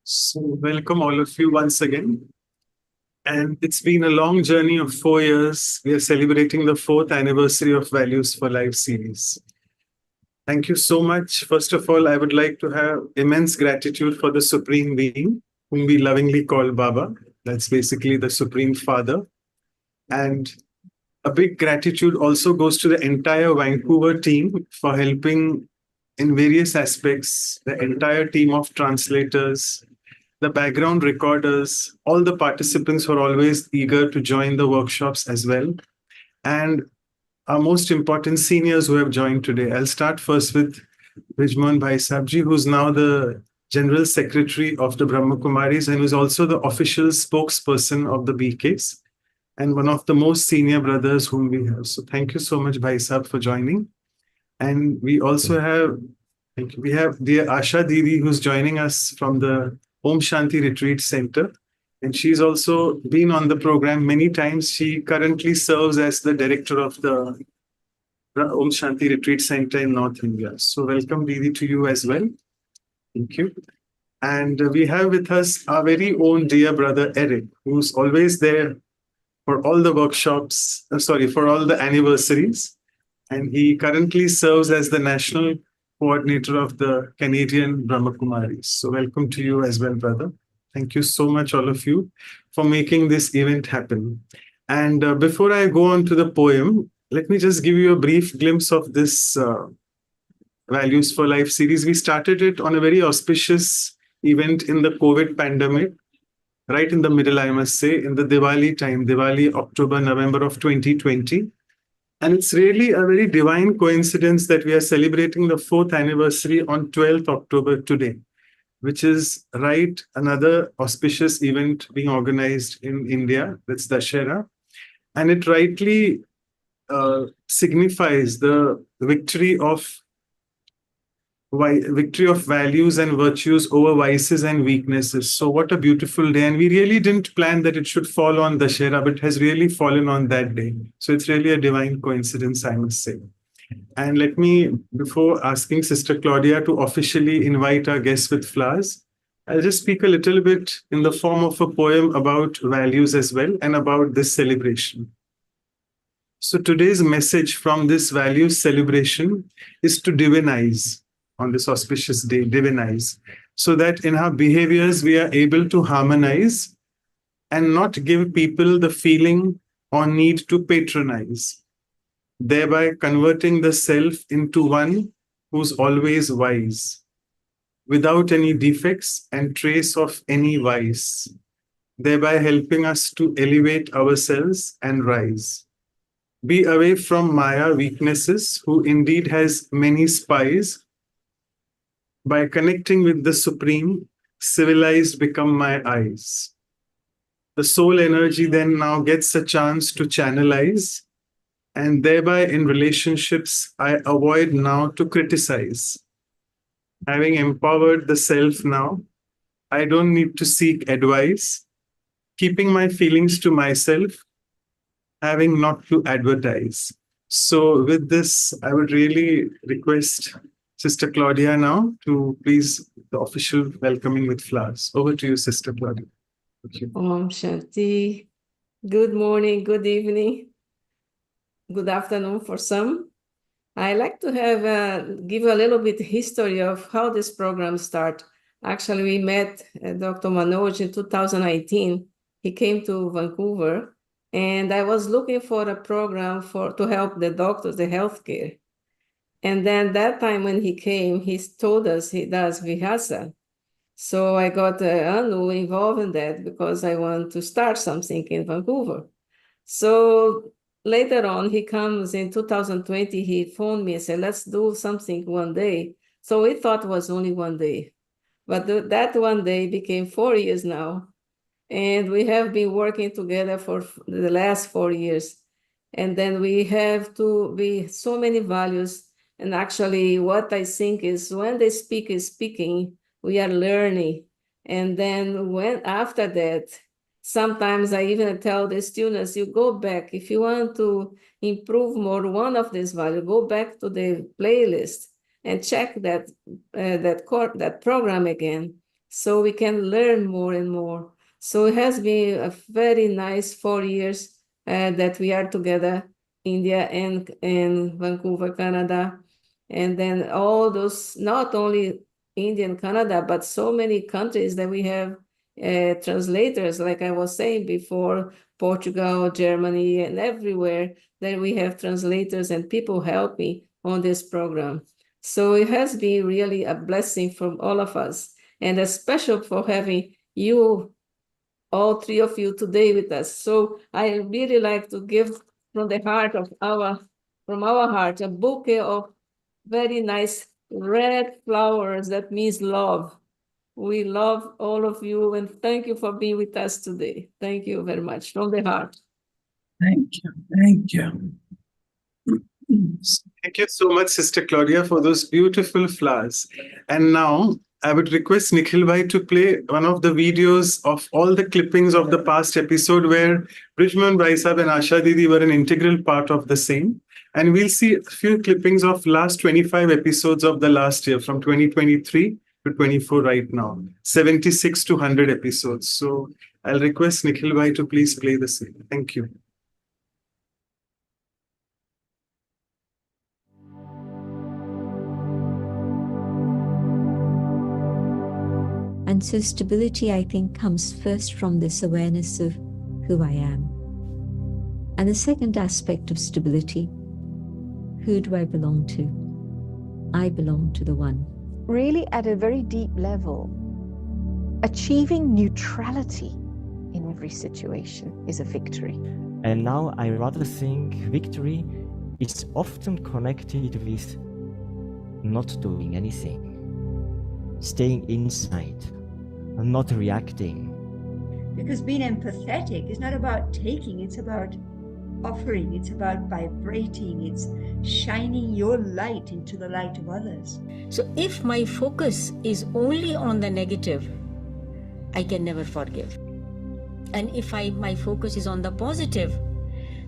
So, welcome all of you once again. And it's been a long journey of 4 years. We are celebrating the fourth anniversary of Values for Life series. Thank you so much. First of all, I would like to have immense gratitude for the Supreme Being, whom we lovingly call Baba. That's basically the Supreme Father. And a big gratitude also goes to the entire Vancouver team for helping in various aspects, the entire team of translators, the background recorders, all the participants who are always eager to join the workshops as well, and our most important seniors who have joined today. I'll start first with Vijmohan Bhai Sabji, who's now the General Secretary of the Brahma Kumaris and who's also the official spokesperson of the BKs and one of the most senior brothers whom we have. So thank you so much, Bhai Sab, for joining. And we also have, we have dear Asha Didi, who's joining us from the Om Shanti Retreat Center. And she's also been on the program many times. She currently serves as the director of the Om Shanti Retreat Center in North India. So welcome, Didi, to you as well. Thank you. And we have with us our very own dear brother, Eric, who's always there for all the workshops, for all the anniversaries. And he currently serves as the national coordinator of the Canadian Brahma Kumaris. So welcome to you as well, brother. Thank you so much, all of you, for making this event happen. And before I go on to the poem, let me just give you a brief glimpse of this Values for Life series. We started it on a very auspicious event in the COVID pandemic, right in the middle, I must say, in the Diwali time, Diwali, October, November of 2020. And it's really a very divine coincidence that we are celebrating the fourth anniversary on 12th October today, which is right another auspicious event being organized in India. That's Dussehra. And it rightly signifies the victory of values and virtues over vices and weaknesses. So what a beautiful day. And we really didn't plan that it should fall on Dussehra, but it has really fallen on that day. So it's really a divine coincidence, I must say. And let me, before asking Sister Claudia to officially invite our guests with flowers, I'll just speak a little bit in the form of a poem about values as well and about this celebration. So today's message from this values celebration is to divinize on this auspicious day, divinize, so that in our behaviors we are able to harmonize and not give people the feeling or need to patronize, thereby converting the self into one who's always wise, without any defects and trace of any vice, thereby helping us to elevate ourselves and rise. Be away from Maya weaknesses, who indeed has many spies. By connecting with the Supreme, civilized become my eyes. The soul energy then now gets a chance to channelize, and thereby in relationships, I avoid now to criticize. Having empowered the self now, I don't need to seek advice, keeping my feelings to myself, having not to advertise. So with this, I would really request Sister Claudia now to please the official welcoming with flowers. Over to you, Sister Claudia. Thank you. Om Shanti. Good morning, good evening, good afternoon for some. I like to give a little bit history of how this program started. Actually, we met Dr. Manoj in 2019. He came to Vancouver, and I was looking for a program to help the doctors, the healthcare. And then that time when he came, he told us he does Vihasa. So I got Anu involved in that because I want to start something in Vancouver. So later on, he comes in 2020, he phoned me and said, let's do something one day. So we thought it was only one day. But that one day became 4 years now. And we have been working together for the last 4 years. And then we have to be so many values. And actually, what I think is when the speaker is speaking, we are learning. And then after that, sometimes I even tell the students, you go back. If you want to improve more one of these values, go back to the playlist and check that program again. so we can learn more and more. So it has been a very nice 4 years that we are together, India and Vancouver, Canada. And then all those, not only India and Canada, but so many countries that we have translators, like I was saying before, Portugal, Germany, and everywhere that we have translators and people helping on this program. So it has been really a blessing from all of us, and especially for having you, all three of you today with us. So I really like to give from the heart of from our heart, a bouquet of very nice red flowers that means love. We love all of you, and thank you for being with us today. Thank you very much from the heart. Thank you. Thank you. Thank you so much, Sister Claudia, for those beautiful flowers. And now I would request Nikhil Bhai to play one of the videos of all the clippings of the past episode where Brijman Bhai Sahab and Asha Didi were an integral part of the same. And we'll see a few clippings of last 25 episodes of the last year, from 2023 to 24 right now, 76 to 100 episodes. So I'll request Nikhil Bhai to please play the same. Thank you. And so stability, I think, comes first from this awareness of who I am. And the second aspect of stability, who do I belong to? I belong to the One. Really, at a very deep level, achieving neutrality in every situation is a victory. And now I rather think victory is often connected with not doing anything, staying inside, and not reacting. Because being empathetic is not about taking, it's about offering, it's about vibrating, it's shining your light into the light of others. So if my focus is only on the negative, I can never forgive. And if my focus is on the positive,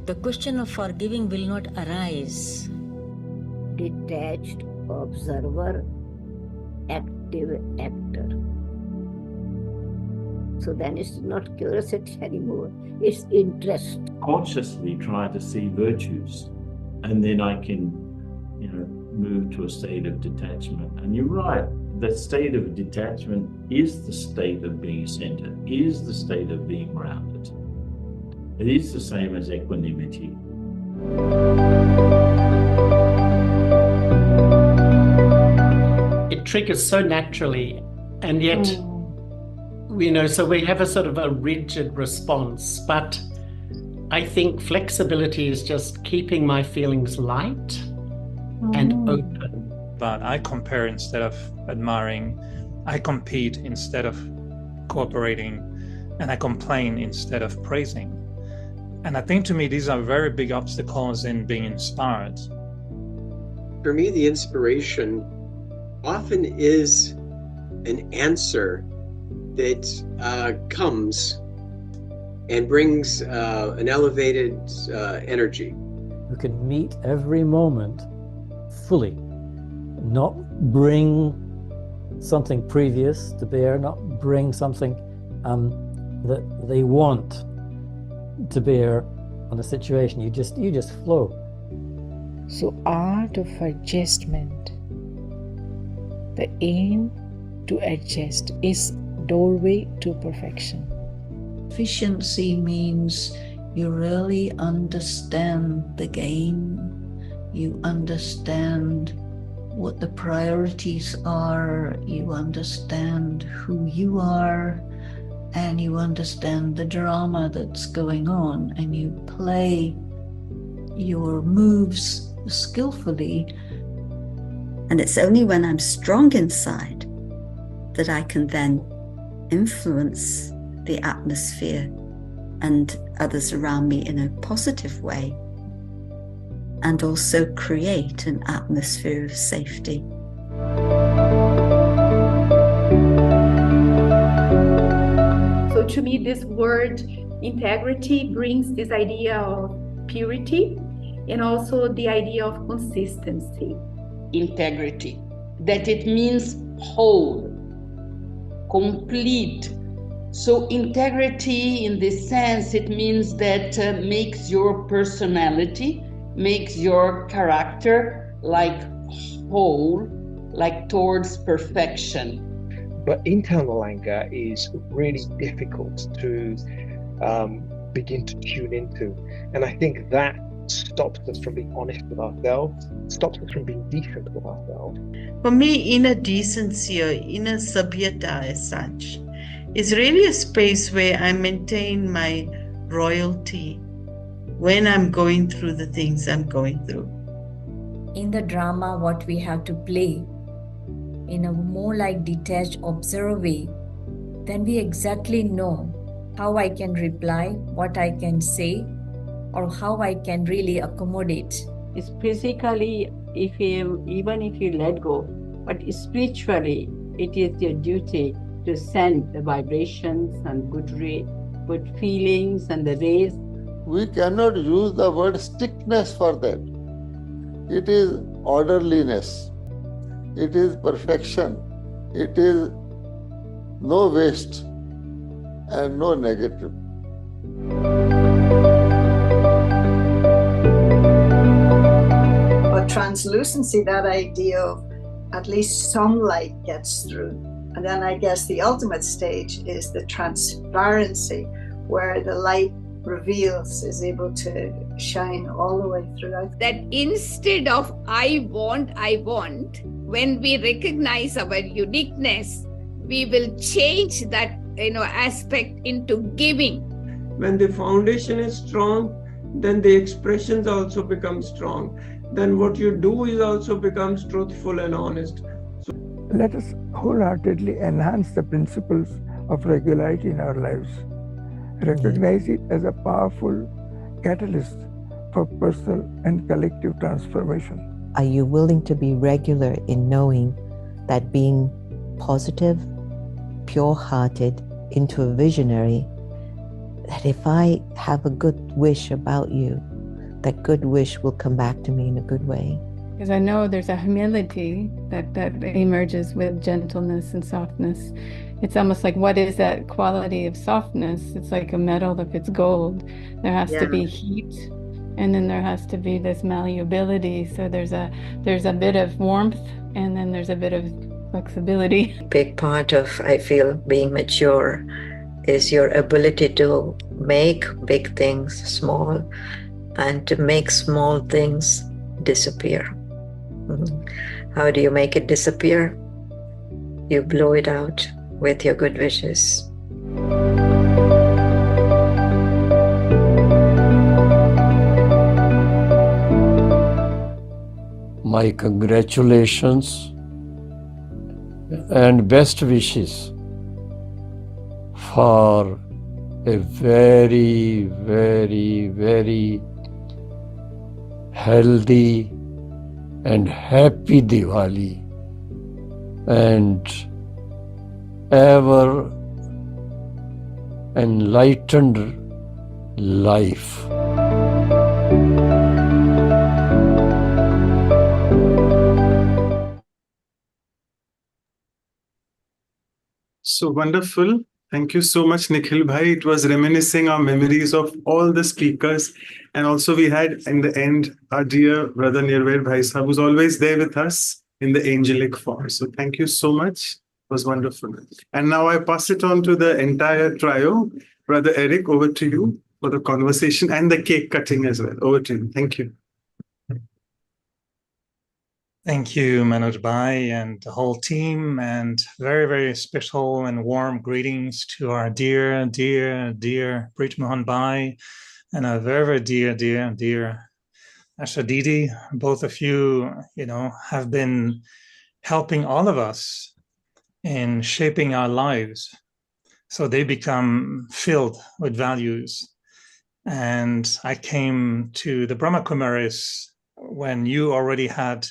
the question of forgiving will not arise. Detached observer, active actor. So then it's not curiosity anymore, it's interest. Consciously try to see virtues, and then I can, move to a state of detachment. And you're right, the state of detachment is the state of being centered, is the state of being grounded. It is the same as equanimity. It triggers so naturally, and yet, so we have a sort of a rigid response, but I think flexibility is just keeping my feelings light and open. But I compare instead of admiring, I compete instead of cooperating, and I complain instead of praising. And I think to me, these are very big obstacles in being inspired. For me, the inspiration often is an answer that comes and brings an elevated energy. You can meet every moment fully, not bring something previous to bear, not bring something that they want to bear on a situation. You just flow. So art of adjustment. The aim to adjust is doorway to perfection. Efficiency means you really understand the game, you understand what the priorities are, you understand who you are, and you understand the drama that's going on, and you play your moves skillfully. And it's only when I'm strong inside that I can then influence the atmosphere and others around me in a positive way, and also create an atmosphere of safety. So to me, this word integrity brings this idea of purity and also the idea of consistency. Integrity, that it means whole. complete. So integrity in this sense, it means that makes your personality, makes your character like whole, like towards perfection. But internal anger is really difficult to begin to tune into. And I think that stops us from being honest with ourselves, stops us from being decent with ourselves. For me, inner decency or inner sabhyata as such is really a space where I maintain my royalty when I'm going through the things I'm going through. In the drama, what we have to play in a more like detached observer way, then we exactly know how I can reply, what I can say, or how I can really accommodate. It's physically, even if you let go, but spiritually, it is your duty to send the vibrations and good feelings and the rays. We cannot use the word strictness for that. It is orderliness. It is perfection. It is no waste and no negative. For translucency, that idea of at least some light gets through. And then I guess the ultimate stage is the transparency, where the light reveals, is able to shine all the way through. That instead of I want, when we recognize our uniqueness, we will change that aspect into giving. When the foundation is strong, then the expressions also become strong. Then what you do is also becomes truthful and honest. Let us wholeheartedly enhance the principles of regularity in our lives. Recognize it as a powerful catalyst for personal and collective transformation. Are you willing to be regular in knowing that being positive, pure-hearted, into a visionary, that if I have a good wish about you, that good wish will come back to me in a good way? Because I know there's a humility that emerges with gentleness and softness. It's almost like, what is that quality of softness? It's like a metal, if it's gold. There has to be heat, and then there has to be this malleability. So there's a bit of warmth, and then there's a bit of flexibility. Big part of, I feel, being mature is your ability to make big things small and to make small things disappear. How do you make it disappear? You blow it out with your good wishes. My congratulations and best wishes for a very, very, very healthy and happy Diwali and ever enlightened life. So wonderful. Thank you so much, Nikhil Bhai. It was reminiscing our memories of all the speakers. And also we had, in the end, our dear brother Nirvair Bhai Sahab, who's always there with us in the angelic form. So thank you so much. It was wonderful. And now I pass it on to the entire trio. Brother Eric, over to you for the conversation and the cake cutting as well. Over to you. Thank you. Thank you, Manoj Bhai and the whole team, and very, very special and warm greetings to our dear Brit Mohan Bhai, and a very, very dear Asha Didi. Both of you, have been helping all of us in shaping our lives so they become filled with values. And I came to the Brahma Kumaris when you already had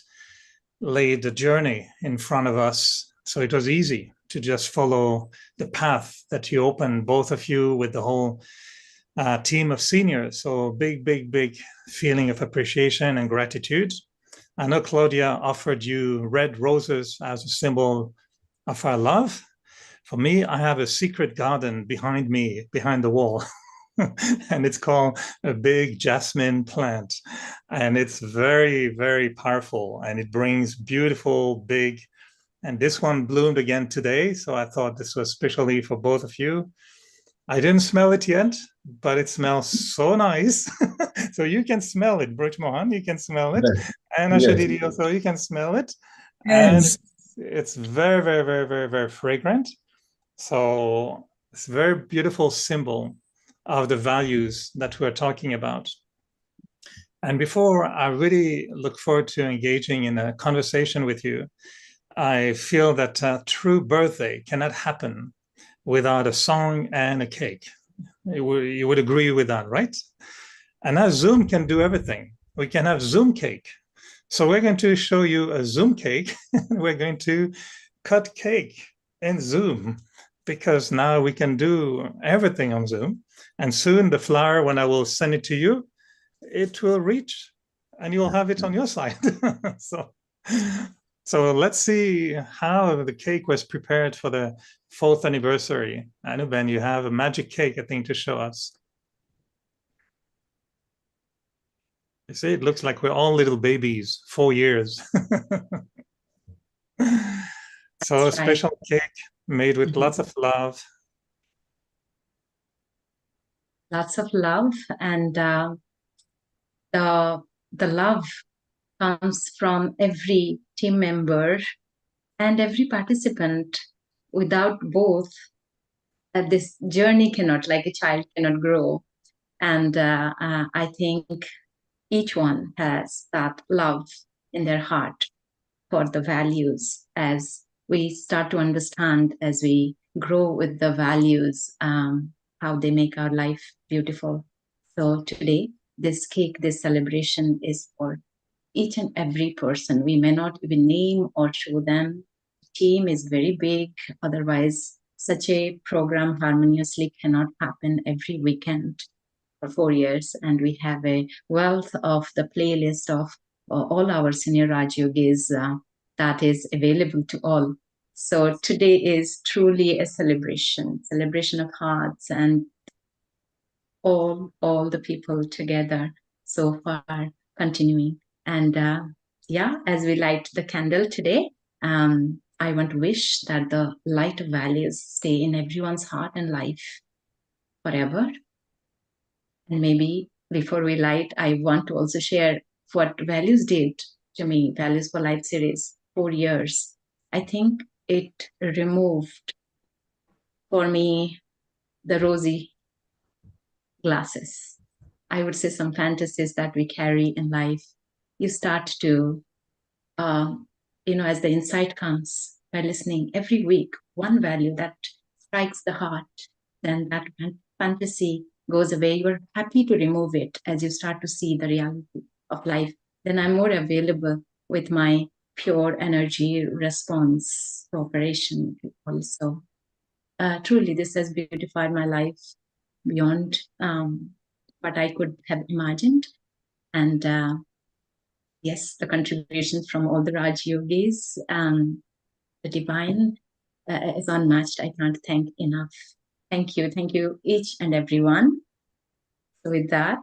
laid the journey in front of us. So it was easy to just follow the path that you opened, both of you, with the whole team of seniors. So big feeling of appreciation and gratitude. I know Claudia offered you red roses as a symbol of our love, For me, I have a secret garden behind me, behind the wall. And it's called a big jasmine plant. And it's very, very powerful. And it brings beautiful, big, and this one bloomed again today. So I thought this was especially for both of you. I didn't smell it yet, but it smells so nice. So you can smell it, Bruch Mohan, you can smell it. And Ashadidi also, you can smell it. And it's very, very, very, very, very fragrant. So it's a very beautiful symbol of the values that we're talking about. And before I really look forward to engaging in a conversation with you, I feel that a true birthday cannot happen without a song and a cake. You would agree with that, right? And now Zoom can do everything. We can have Zoom cake. So we're going to show you a Zoom cake. We're going to cut cake in Zoom, because now we can do everything on Zoom. And soon the flower, when I will send it to you, it will reach and you'll have it on your side. So let's see how the cake was prepared for the 4th anniversary. Anuben, you have a magic cake, I think, to show us. You see, it looks like we're all little babies, 4 years. So a special cake made with lots of love. Lots of love, and the love comes from every team member and every participant. Without both, this journey cannot, like a child cannot grow. And I think each one has that love in their heart for the values. As we start to understand, as we grow with the values, how they make our life beautiful. So today, this cake, this celebration is for each and every person. We may not even name or show them. The team is very big. Otherwise, such a program harmoniously cannot happen every weekend for 4 years. And we have a wealth of the playlist of all our Senior Raj Yogis that is available to all. So today is truly a celebration of hearts and all the people together so far continuing. And as we light the candle today, I want to wish that the light of values stay in everyone's heart and life forever. And maybe before we light, I want to also share what values did to me, Values for Life series, 4 years. I think it removed for me the rosy glasses. I would say some fantasies that we carry in life. You start to, as the insight comes by listening every week, one value that strikes the heart, then that fantasy goes away. You're happy to remove it as you start to see the reality of life. Then I'm more available with my pure energy response cooperation also. Truly, this has beautified my life beyond what I could have imagined. And yes, the contributions from all the Raj Yogis, the divine is unmatched. I can't thank enough. Thank you each and everyone. So with that,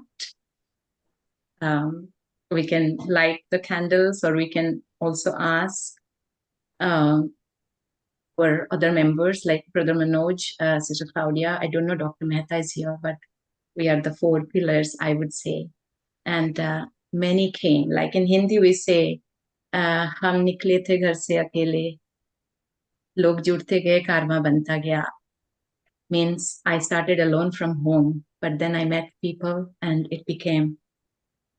we can light the candles, or we can also ask for other members like Brother Manoj, Sister Claudia. I don't know Dr. Mehta is here, but we are the 4 pillars, I would say. And many came. Like in Hindi, we say, "Hum nikle the ghar se akele, log judte gaye, karma banta gaya." Means I started alone from home, but then I met people and it became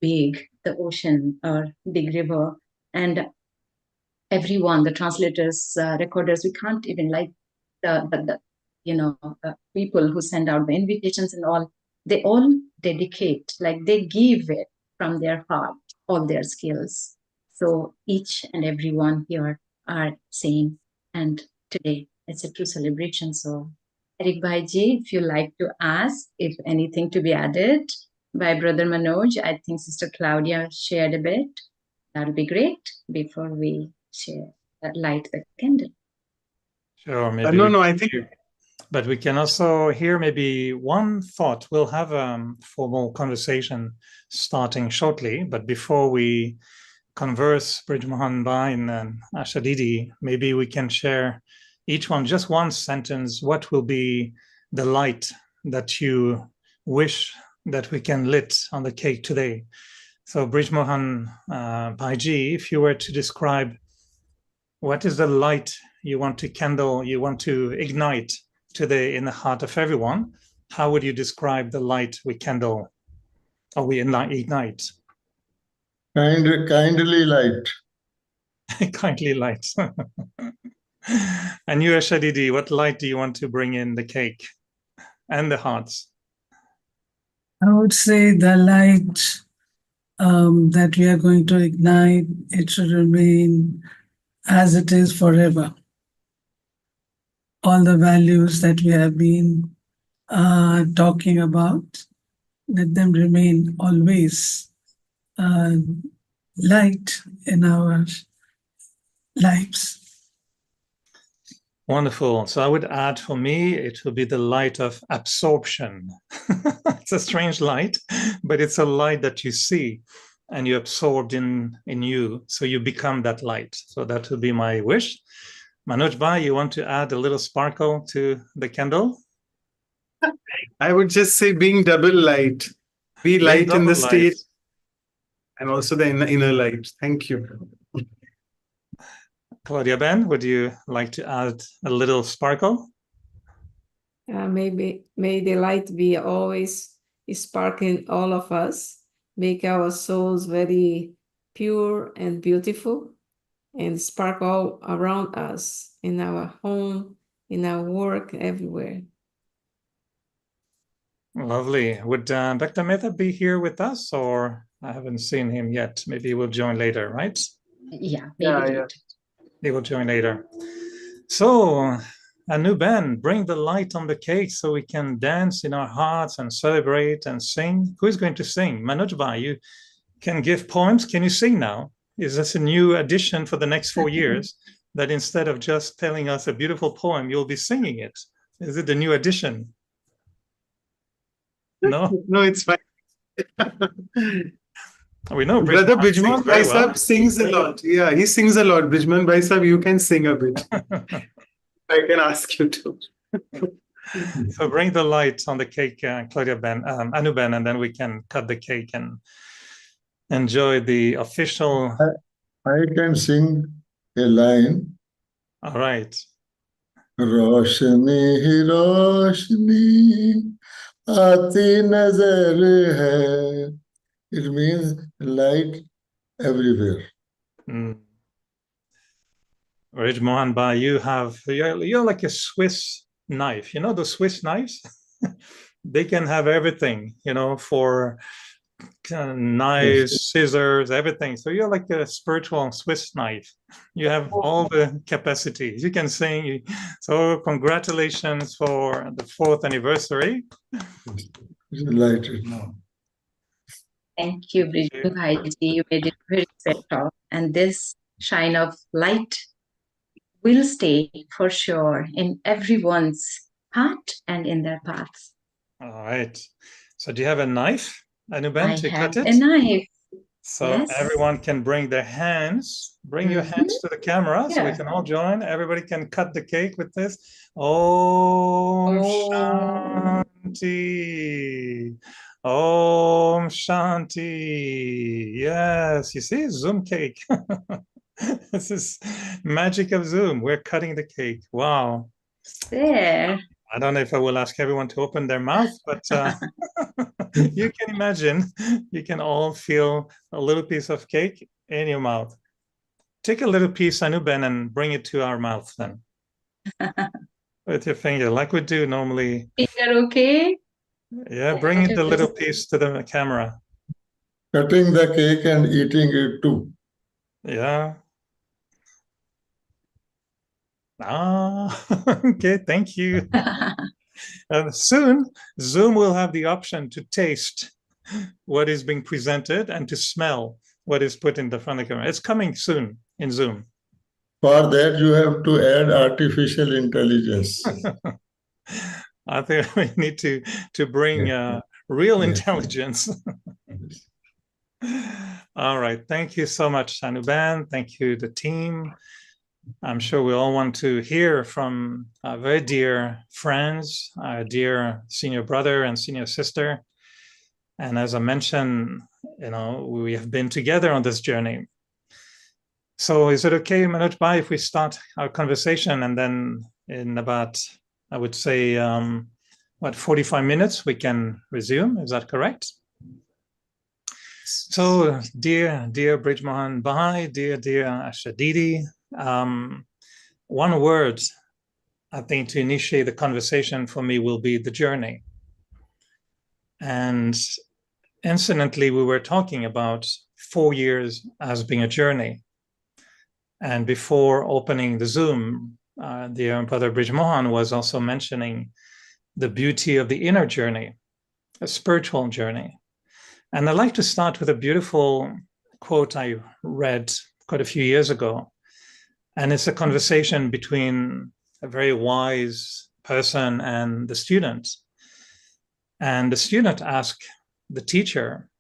big, the ocean or big river. And everyone, the translators, recorders, we can't even, like the people who send out the invitations and all, they all dedicate, like they give it from their heart, all their skills. So each and everyone here are same. And today it's a true celebration. So Eric Bhaiji, if you like to ask if anything to be added by Brother Manoj, I think Sister Claudia shared a bit. That'll be great before we light the candle. Sure, maybe. No, I think. But we can also hear maybe one thought. We'll have a formal conversation starting shortly. But before we converse, Bridgemohan Bhai and Asha Didi, maybe we can share each one, just one sentence. What will be the light that you wish that we can lit on the cake today? So Bridgemohan Bhaiji, if you were to describe what is the light you want to kindle, you want to ignite today in the heart of everyone, how would you describe the light we kindle or we ignite? Kindly light. Kindly light. And you, Asha Didi, what light do you want to bring in the cake and the hearts? I would say the light that we are going to ignite, it should remain as it is forever. All the values that we have been talking about, let them remain always light in our lives. Wonderful. So I would add, for me, it will be the light of absorption. It's a strange light, but it's a light that you see and you absorbed in you. So you become that light. So that would be my wish. Manoj Bhai, you want to add a little sparkle to the candle? I would just say being double light. Be light in the state and also the inner light. Thank you. Claudia Ben, would you like to add a little sparkle? May the light be always sparkling all of us, make our souls very pure and beautiful, and sparkle around us in our home, in our work, everywhere. Lovely. Would Dr. Mehta be here with us, or I haven't seen him yet? Maybe he will join later, right? Yeah, maybe. He will join later. So, Anuben, bring the light on the cake so we can dance in our hearts and celebrate and sing. Who is going to sing? Manoj Bhai, you can give poems. Can you sing now? Is this a new addition for the next 4 years? That instead of just telling us a beautiful poem, you'll be singing it? Is it the new addition? No? No, it's fine. We know Brother Bridgeman Bhai Sahab sings a lot. Yeah, he sings a lot. Bridgeman Bhai Sahab, you can sing a bit. I can ask you to. So bring the light on the cake, Claudia Ben, Anu Ben, and then we can cut the cake and enjoy the official. I can sing a line. All right. रोशनी ही रोशनी आती नजर है. It means light everywhere. Raj Mohan Bhai, you're like a Swiss knife. You know the Swiss knives? They can have everything, for knives, scissors, everything. So you're like a spiritual Swiss knife. You have all the capacities. You can sing. So congratulations for the 4th anniversary. Delighted now. Thank you, Bridget Bhaiji. You made it very special. And this shine of light will stay for sure in everyone's heart and in their paths. All right. So do you have a knife, Anuben, to cut it? I have a knife. So yes. Everyone can bring their hands. Bring your hands to the camera so we can all join. Everybody can cut the cake with this. Om Shanti. Om Shanti. Yes, you see, Zoom cake. This is magic of Zoom. We're cutting the cake. Wow. There. I don't know if I will ask everyone to open their mouth, but you can imagine, you can all feel a little piece of cake in your mouth. Take a little piece, Anuben, and bring it to our mouth then. With your finger, like we do normally. Finger okay? Yeah, bring it a little piece to the camera. Cutting the cake and eating it too. Yeah. Okay, thank you. Soon, Zoom will have the option to taste what is being presented and to smell what is put in the front of the camera. It's coming soon in Zoom. For that, you have to add artificial intelligence. I think we need to bring real intelligence. All right. Thank you so much, Sanuban. Thank you, the team. I'm sure we all want to hear from our very dear friends, our dear senior brother and senior sister. And as I mentioned, we have been together on this journey. So is it okay, Manoj Bhai, if we start our conversation and then in about, I would say, 45 minutes, we can resume? Is that correct? So, dear Brij Mohan Bhai, dear Asha Didi, one word, I think, to initiate the conversation for me will be the journey. And incidentally, we were talking about 4 years as being a journey. And before opening the Zoom, dear Brother Brij Mohan was also mentioning the beauty of the inner journey, a spiritual journey. And I'd like to start with a beautiful quote I read quite a few years ago. And it's a conversation between a very wise person and the student. And the student asked the teacher,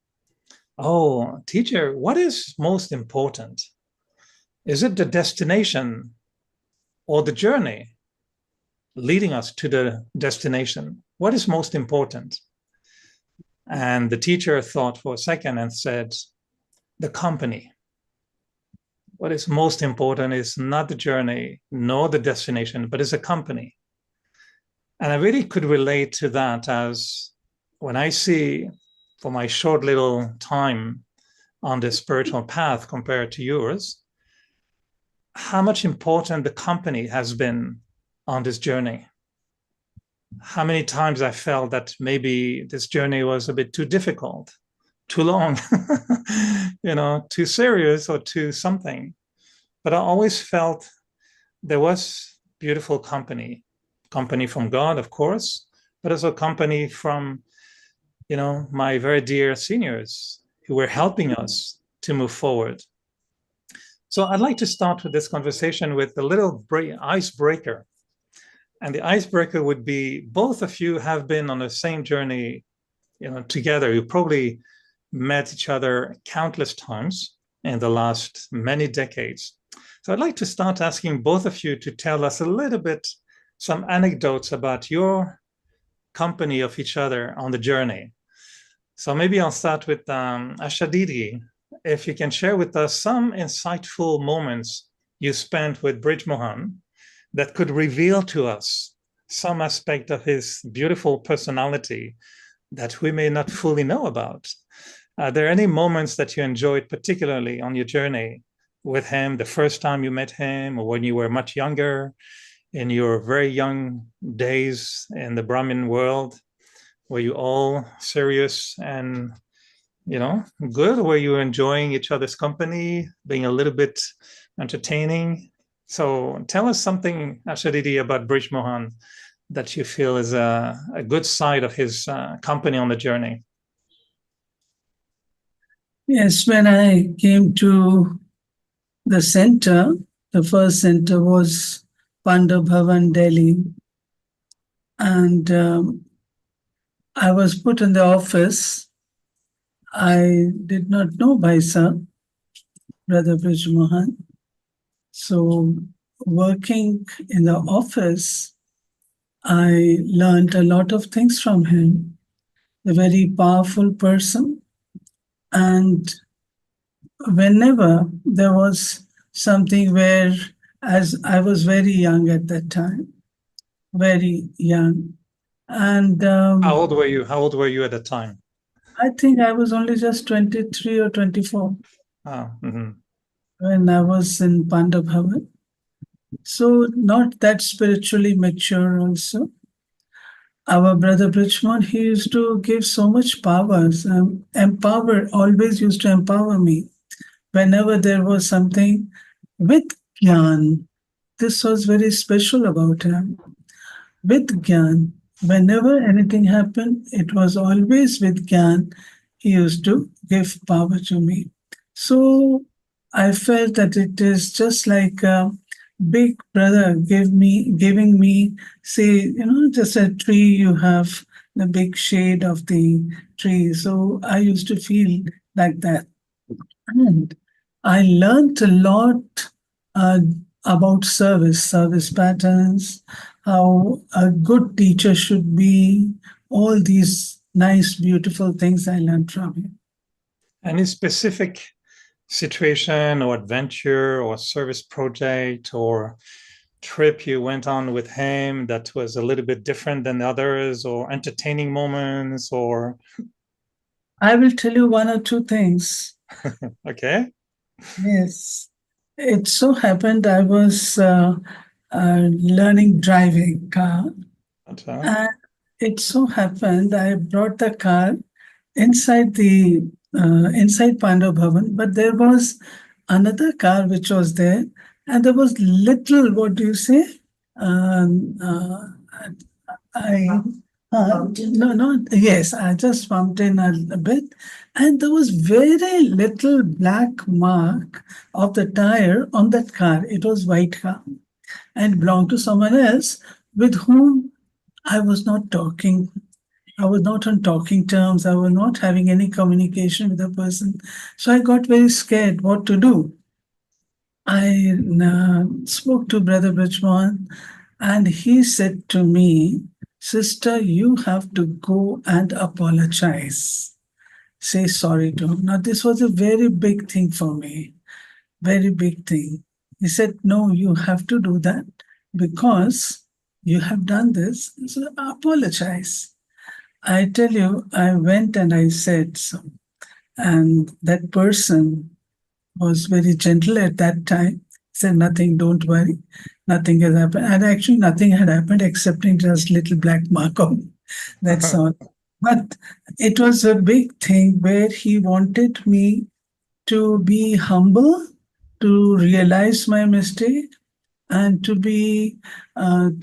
"Oh, teacher, what is most important? Is it the destination or the journey leading us to the destination? What is most important?" And the teacher thought for a second and said, "The company. What is most important is not the journey, nor the destination, but is a company." And I really could relate to that, as when I see, for my short little time on this spiritual path compared to yours, how much important the company has been on this journey. How many times I felt that maybe this journey was a bit too difficult, too long, too serious or too something. But I always felt there was beautiful company from God, of course, but also company from, my very dear seniors who were helping us to move forward. So I'd like to start with this conversation with a little icebreaker. And the icebreaker would be, both of you have been on the same journey, together. You probably met each other countless times in the last many decades. So I'd like to start asking both of you to tell us a little bit, some anecdotes about your company of each other on the journey. So maybe I'll start with Asha Didi. If you can share with us some insightful moments you spent with Brij Mohan that could reveal to us some aspect of his beautiful personality that we may not fully know about. Are there any moments that you enjoyed particularly on your journey with him, the first time you met him, or when you were much younger, in your very young days in the Brahmin world? Were you all serious and good? Were you enjoying each other's company, being a little bit entertaining? So tell us something, Asha Didi, about Brij Mohan that you feel is a good side of his company on the journey. Yes, when I came to the center, the first center was Pandava Bhavan, Delhi. And I was put in the office. I did not know Bhaisa, Brother Brij Mohan. So working in the office, I learned a lot of things from him. A very powerful person. And whenever there was something where, as I was very young at that time, very young. And how old were you? How old were you at the time? I think I was only just 23 or 24 when I was in Pandava Bhavan. So not that spiritually mature also. Our brother Brij Mohan, he used to give so much powers, always used to empower me. Whenever there was something with Gyan, this was very special about him. With Gyan, whenever anything happened, it was always with Gyan. He used to give power to me. So I felt that it is just like big brother giving me, say, just a tree, you have the big shade of the tree. So I used to feel like that. And I learned a lot uh, about service patterns, how a good teacher should be, all these nice, beautiful things I learned from him. Any specific situation or adventure or service project or trip you went on with him that was a little bit different than others, or entertaining moments, or? I will tell you one or two things. Okay. Yes. It so happened I was learning driving car. And it so happened I brought the car inside Pandav Bhavan, but there was another car which was there, and there was little, what do you say? Um, uh, yes, I just bumped in a bit, and there was very little black mark of the tire on that car. It was white car and belonged to someone else with whom I was not talking. I was not on talking terms. I was not having any communication with the person. So I got very scared what to do. I spoke to Brother Bridgman, and he said to me, "Sister, you have to go and apologize. Say sorry to him." Now, this was a very big thing for me, very big thing. He said, "No, you have to do that because you have done this, so apologize." I tell you, I went and I said so. And that person was very gentle at that time, said, "Nothing, don't worry, nothing has happened." And actually, nothing had happened excepting just little black mark on me. That's all. But it was a big thing where he wanted me to be humble, to realize my mistake, and to be,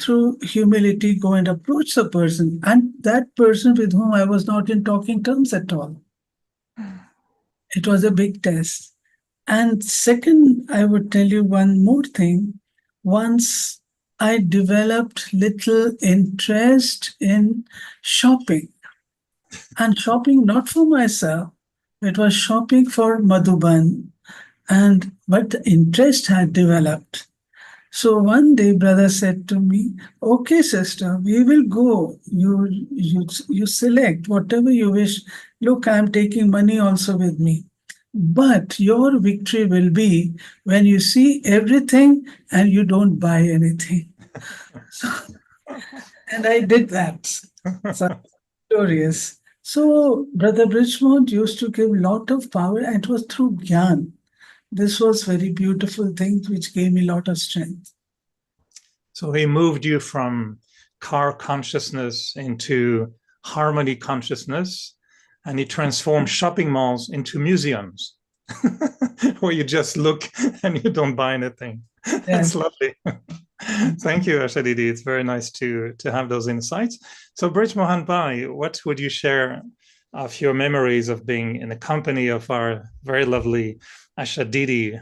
through humility, go and approach the person. And that person with whom I was not in talking terms at all. It was a big test. And second, I would tell you one more thing. Once I developed little interest in shopping, and shopping not for myself, it was shopping for Madhuban. But the interest had developed. So one day, brother said to me, "Okay, sister, we will go. You select whatever you wish. Look, I'm taking money also with me. But your victory will be when you see everything and you don't buy anything." And I did that. So glorious. So Brother Bridgemont used to give lot of power, and it was through Gyan. This was very beautiful thing which gave me a lot of strength. So he moved you from car consciousness into harmony consciousness, and he transformed shopping malls into museums where you just look and you don't buy anything. That's lovely. Thank you, Asha Didi. It's very nice to have those insights. So Brij Mohan Bhai, what would you share of your memories of being in the company of our very lovely Asha Didi,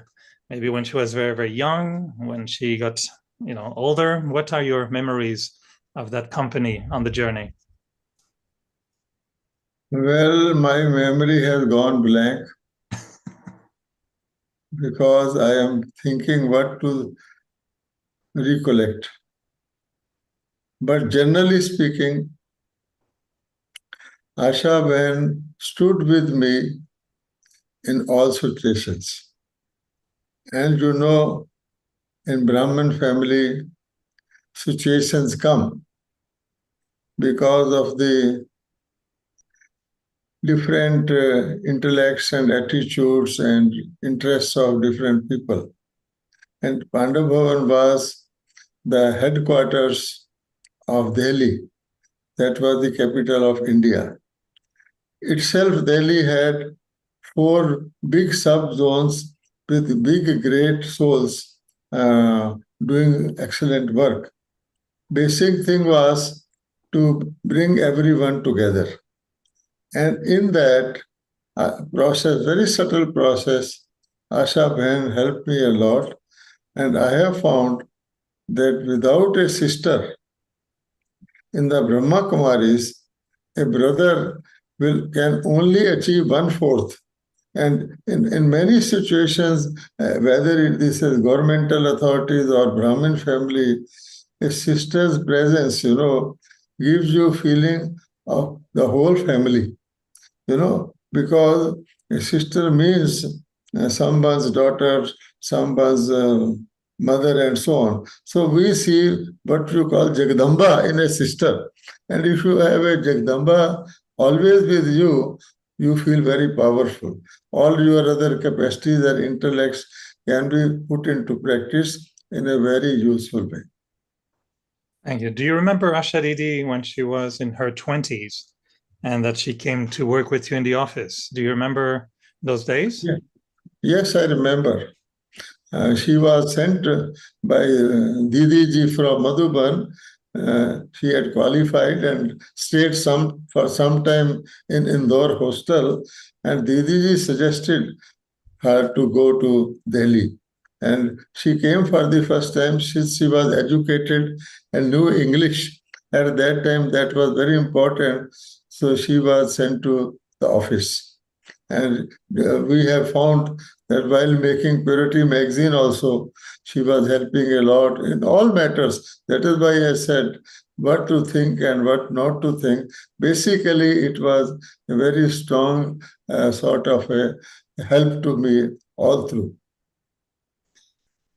maybe when she was very, very young, when she got older? What are your memories of that company on the journey? Well, my memory has gone blank because I am thinking what to recollect. But generally speaking, Asha Ben stood with me in all situations. And in Brahman family, situations come because of the different intellects and attitudes and interests of different people. And Pandav Bhavan was the headquarters of Delhi. That was the capital of India. Itself, Delhi had 4 big sub-zones with big, great souls doing excellent work. Basic thing was to bring everyone together. And in that process, very subtle process, Asha Ben helped me a lot. And I have found that without a sister, in the Brahma Kumaris, a brother can only achieve 1/4. And in many situations, whether this is governmental authorities or Brahmin family, a sister's presence, gives you feeling of the whole family, because a sister means someone's daughter, someone's mother, and so on. So we see what you call Jagdamba in a sister. And if you have a Jagdamba always with you, you feel very powerful. All your other capacities and intellects can be put into practice in a very useful way. Thank you. Do you remember Asha Didi when she was in her 20s and that she came to work with you in the office? Do you remember those days? Yeah. Yes, I remember. She was sent by Didi ji from Madhuban. She had qualified and stayed for some time in Indore hostel, and Didi ji suggested her to go to Delhi. And she came for the first time since she was educated and knew English. At that time, that was very important. So she was sent to the office. And we have found that while making Purity magazine also, she was helping a lot in all matters. That is why I said what to think and what not to think. Basically, it was a very strong sort of a help to me all through.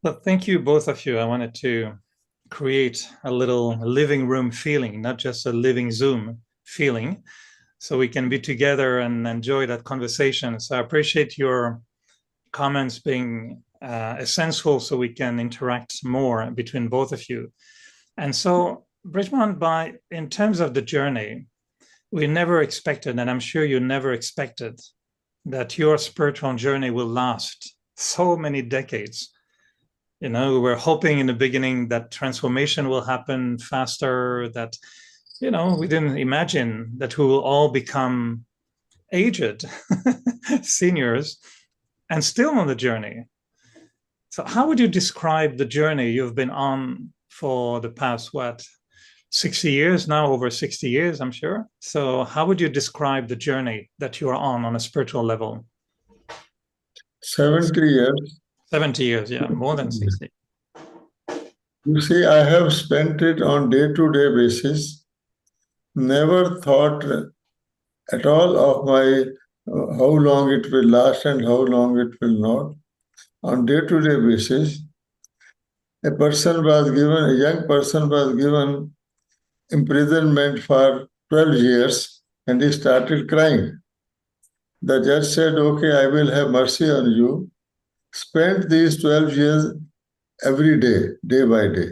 Well, thank you, both of you. I wanted to create a little living room feeling, not just a living Zoom feeling, so we can be together and enjoy that conversation. So I appreciate your comments being essential so we can interact more between both of you. And so, Bridgman, in terms of the journey, we never expected, and I'm sure you never expected, that your spiritual journey will last so many decades. We were hoping in the beginning that transformation will happen faster, that, we didn't imagine that we will all become aged seniors and still on the journey. So how would you describe the journey you've been on for the past, 60 years now, over 60 years, I'm sure. So how would you describe the journey that you are on a spiritual level? 70 years. 70 years, yeah, more than 60. You see, I have spent it on day-to-day basis. Never thought at all of my how long it will last and how long it will not. On day-to-day basis, a young person was given imprisonment for 12 years and he started crying. The judge said, okay, I will have mercy on you. Spent these 12 years every day, day by day.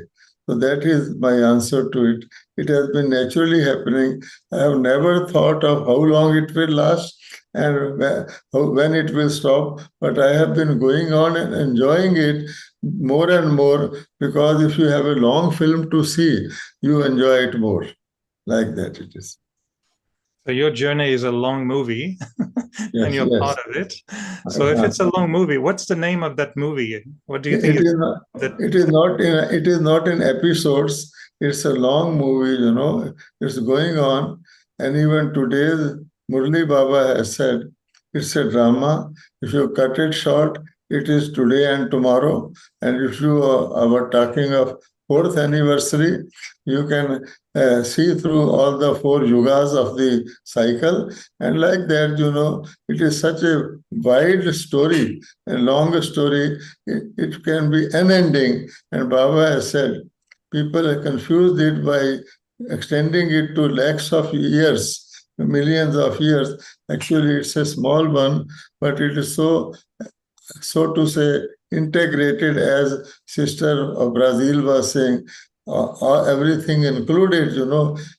So that is my answer to it. It has been naturally happening. I have never thought of how long it will last and when it will stop, but I have been going on and enjoying it more and more, because if you have a long film to see, you enjoy it more. Like that it is. So your journey is a long movie, yes, and you're part of it. So if it's a long movie, what's the name of that movie? What do you think? It is not in episodes. It's a long movie. It's going on, and even today, Murli Baba has said it's a drama. If you cut it short, it is today and tomorrow. And if you are talking of 4th anniversary, you can see through all the 4 yugas of the cycle. And like that, it is such a wide story, a long story. It can be unending. And Baba has said, people have confused it by extending it to lakhs of years, millions of years. Actually, it's a small one, but it is so to say, integrated, as Sister of Brazil was saying, everything included,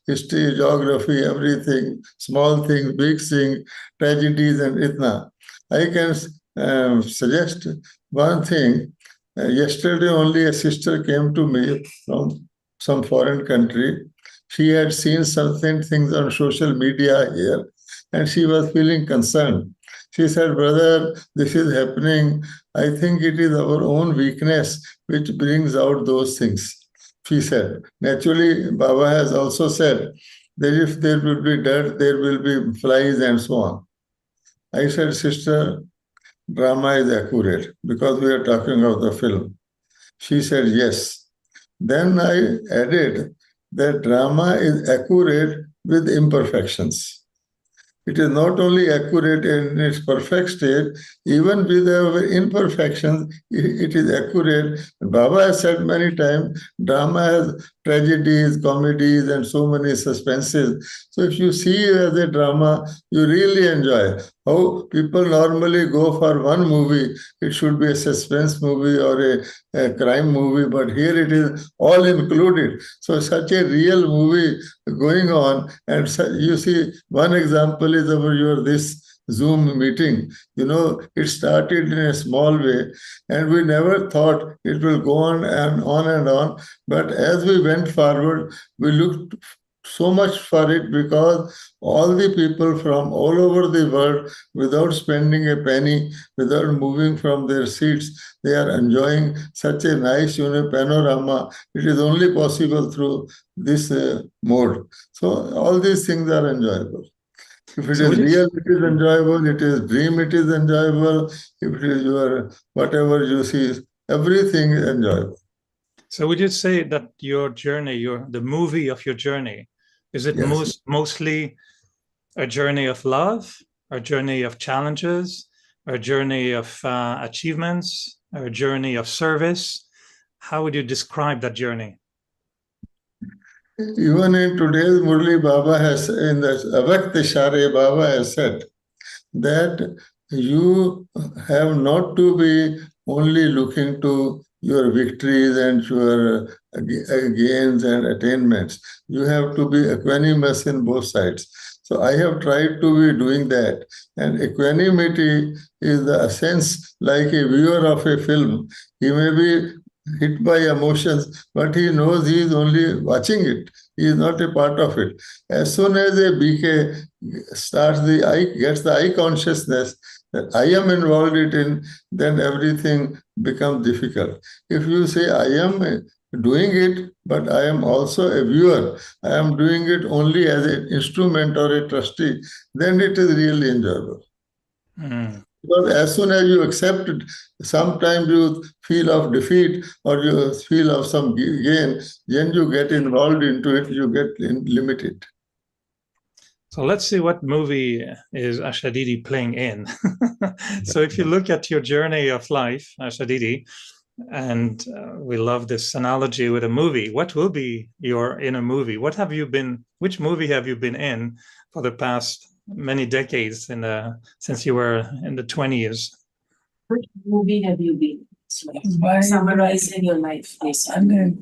history, geography, everything, small things, big things, tragedies, and itna. I can suggest one thing. Yesterday only a sister came to me from some foreign country. She had seen certain things on social media here, and she was feeling concerned. She said, brother, this is happening. I think it is our own weakness which brings out those things. She said, naturally, Baba has also said that if there will be dirt, there will be flies and so on. I said, sister, drama is accurate because we are talking of the film. She said, yes. Then I added that drama is accurate with imperfections. It is not only accurate in its perfect state, even with our imperfections, it is accurate. Baba has said many times, drama has tragedies, comedies, and so many suspenses. So if you see it as a drama, you really enjoy. How people normally go for one movie, it should be a suspense movie or a crime movie, but here it is all included. So such a real movie going on, and you see one example is over this Zoom meeting. It started in a small way, and we never thought it will go on and on and on. But as we went forward, we looked so much for it because all the people from all over the world, without spending a penny, without moving from their seats, they are enjoying such a nice panorama. It is only possible through this mode. So all these things are enjoyable. If it is real, it is enjoyable. It is dream, it is enjoyable. If it is your whatever you see, everything is enjoyable. So would you say that your journey, the movie of your journey, is it mostly a journey of love, a journey of challenges, a journey of achievements, a journey of service? How would you describe that journey? Even in today's Murli, Baba has, in the Avakt Share, Baba has said that you have not to be only looking to your victories and your gains and attainments. You have to be equanimous in both sides. So I have tried to be doing that. And equanimity is the sense like a viewer of a film. He may be hit by emotions, but he knows he is only watching it. He is not a part of it. As soon as a BK gets the eye consciousness that I am involved in, then everything becomes difficult. If you say I am doing it, but I am also a viewer, I am doing it only as an instrument or a trustee, then it is really enjoyable. Because as soon as you accept it, sometimes you feel of defeat or you feel of some gain, then you get involved into it, you get limited. So let's see what movie is Ashadidi playing in. So if you look at your journey of life, Ashadidi, and we love this analogy with a movie, what will be your inner movie? Which movie have you been in for the past many decades since you were in the 20s? Which movie have you been? Summarizing your life, basically.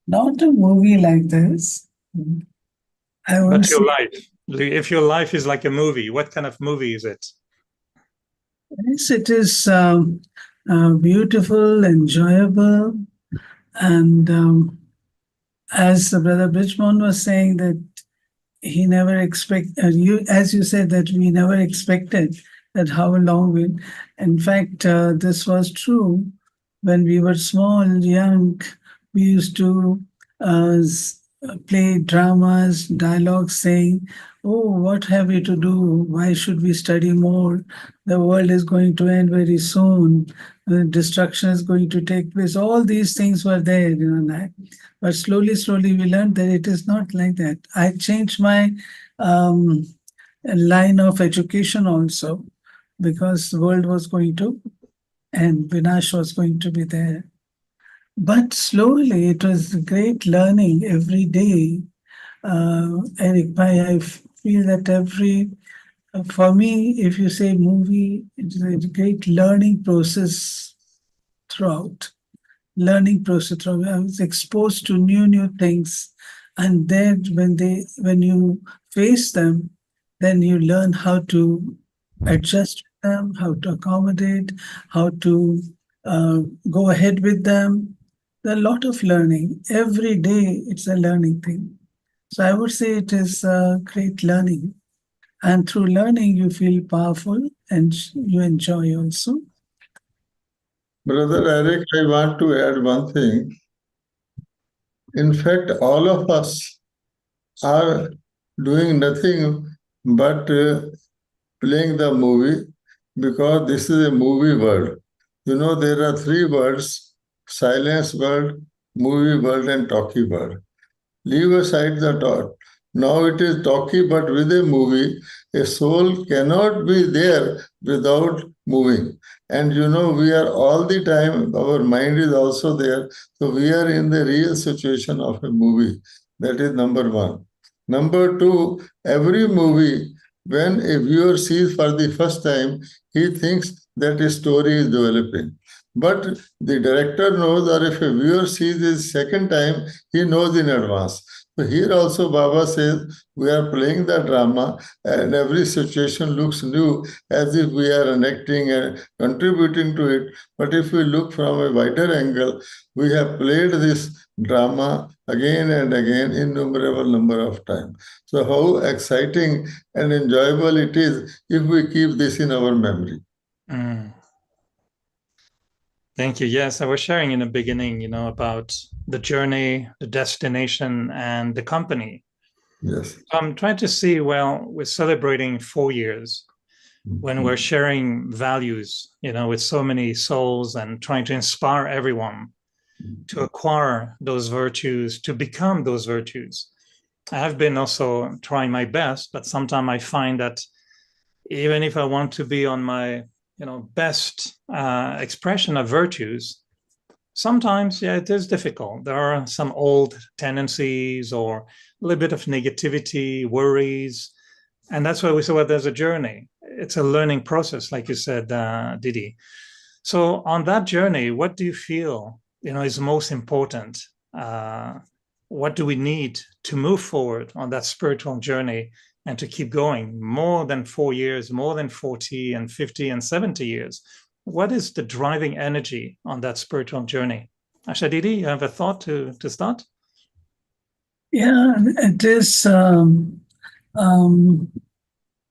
Not a movie like this. But your life. If your life is like a movie, what kind of movie is it? Yes, it is beautiful, enjoyable, and as Brother Bridgman was saying that he never as you said that we never expected that how long we. In fact, this was true when we were small, young. We used to play dramas, dialogues saying, "Oh, what have we to do? Why should we study more? The world is going to end very soon. The destruction is going to take place." All these things were there, but slowly, we learned that it is not like that. I changed my line of education also because the world was going to end. Vinash was going to be there. But slowly, it was great learning every day. Eric, I feel that for me, if you say movie, it's a great learning process throughout. I was exposed to new things, and then when you face them, then you learn how to adjust with them, how to accommodate, how to go ahead with them. There's a lot of learning. Every day, it's a learning thing. So I would say it is great learning. And through learning, you feel powerful and you enjoy also. Brother Eric, I want to add one thing. In fact, all of us are doing nothing but playing the movie, because this is a movie world. You know, there are three worlds: silence world, movie world, and talkie world. Leave aside the thought. Now it is talkie, but with a movie, a soul cannot be there without moving. And you know, we are all the time, our mind is also there. So we are in the real situation of a movie. That is number one. Number two, every movie, when a viewer sees for the first time, he thinks that a story is developing. But the director knows, or if a viewer sees it second time, he knows in advance. So here also Baba says we are playing the drama and every situation looks new as if we are enacting and contributing to it. But if we look from a wider angle, we have played this drama again and again innumerable number of times. So how exciting and enjoyable it is if we keep this in our memory. Mm. Thank you. Yes, I was sharing in the beginning, about the journey, the destination, and the company. Yes. So I'm trying to see, we're celebrating 4 years when we're sharing values, with so many souls and trying to inspire everyone to acquire those virtues, to become those virtues. I have been also trying my best, but sometimes I find that even if I want to be on my best expression of virtues, sometimes, it is difficult. There are some old tendencies or a little bit of negativity, worries. And that's why we say, there's a journey. It's a learning process, like you said, Didi. So on that journey, what do you feel, is most important? What do we need to move forward on that spiritual journey and to keep going more than 4 years, more than 40 and 50 and 70 years? What is the driving energy on that spiritual journey? Asha Didi, you have a thought to start? Yeah, it is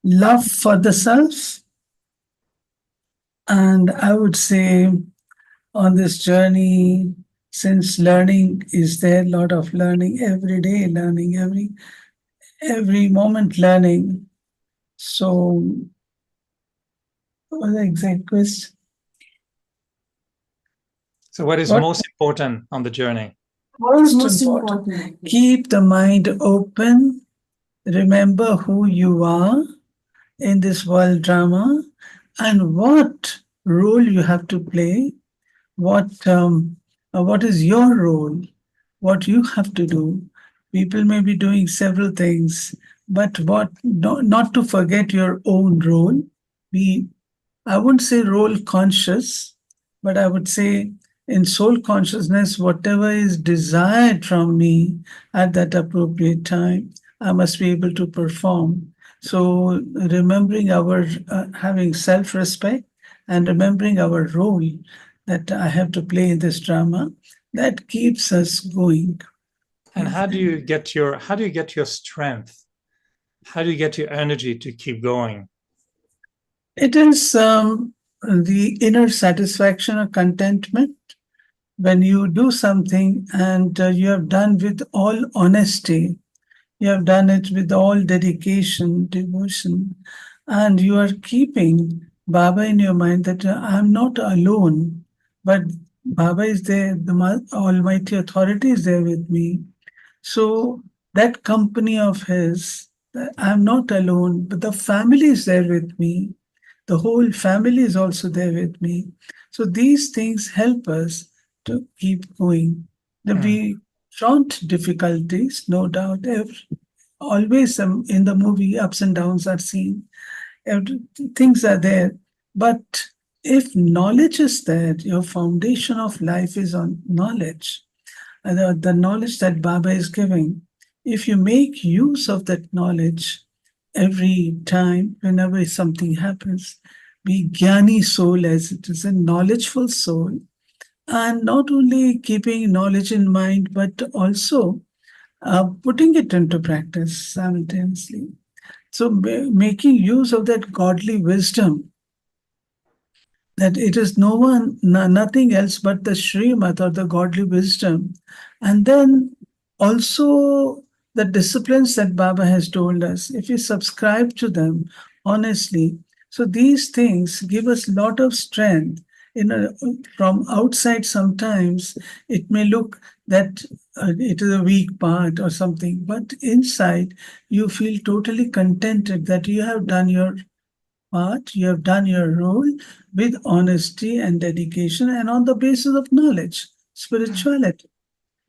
love for the self. And I would say on this journey, since learning is there, a lot of learning every day, learning every moment, learning. So, what was the exact question? So what is most important on the journey? Most important. Keep the mind open. Remember who you are in this world drama and what role you have to play. What is your role? What you have to do? People may be doing several things, but not to forget your own role. I wouldn't say role conscious, but I would say in soul consciousness, whatever is desired from me at that appropriate time, I must be able to perform. So remembering our having self-respect and remembering our role that I have to play in this drama, that keeps us going. And how do you get your strength? How do you get your energy to keep going? It is the inner satisfaction or contentment when you do something and you have done with all honesty. You have done it with all dedication, devotion, and you are keeping Baba in your mind that I'm not alone, but Baba is there, the Almighty Authority is there with me. So that company of his, I'm not alone, but the family is there with me. The whole family is also there with me. So these things help us to keep going. We front difficulties, no doubt. Always in the movie, ups and downs are seen. Things are there. But if knowledge is there, your foundation of life is on knowledge. The knowledge that Baba is giving. If you make use of that knowledge every time, whenever something happens, be Jnani soul as it is, a knowledgeful soul. And not only keeping knowledge in mind, but also putting it into practice simultaneously. So making use of that godly wisdom, that it is nothing else but the Srimad or the godly wisdom. And then also the disciplines that Baba has told us, if we subscribe to them honestly, so these things give us a lot of strength. From outside, sometimes it may look that it is a weak part or something, but inside you feel totally contented that you have done your part, you have done your role with honesty and dedication and on the basis of knowledge, spirituality.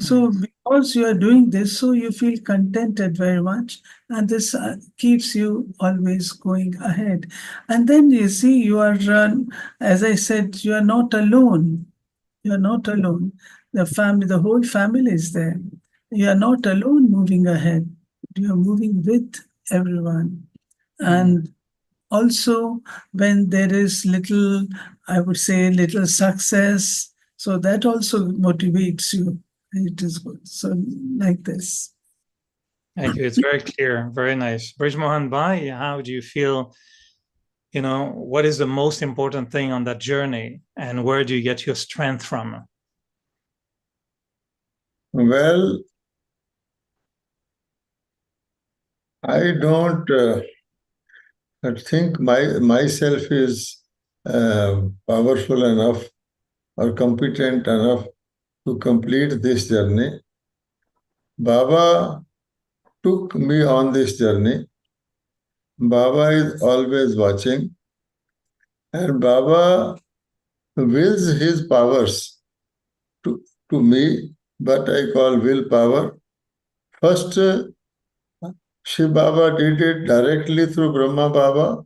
So, because you are doing this, so you feel contented very much, and this keeps you always going ahead. And then you see, you are, as I said, you are not alone. You are not alone. The whole family is there. You are not alone moving ahead. You are moving with everyone. And also, when there is little, I would say, little success, so that also motivates you. It is good. So, like this. Thank you. It's very clear. Very nice. Brijmohan Bhai, how do you feel? What is the most important thing on that journey, and where do you get your strength from? Well, I don't think myself is powerful enough or competent enough to complete this journey. Baba took me on this journey. Baba is always watching, and Baba wills his powers to me, what I call willpower. First, Shiv Baba did it directly through Brahma Baba,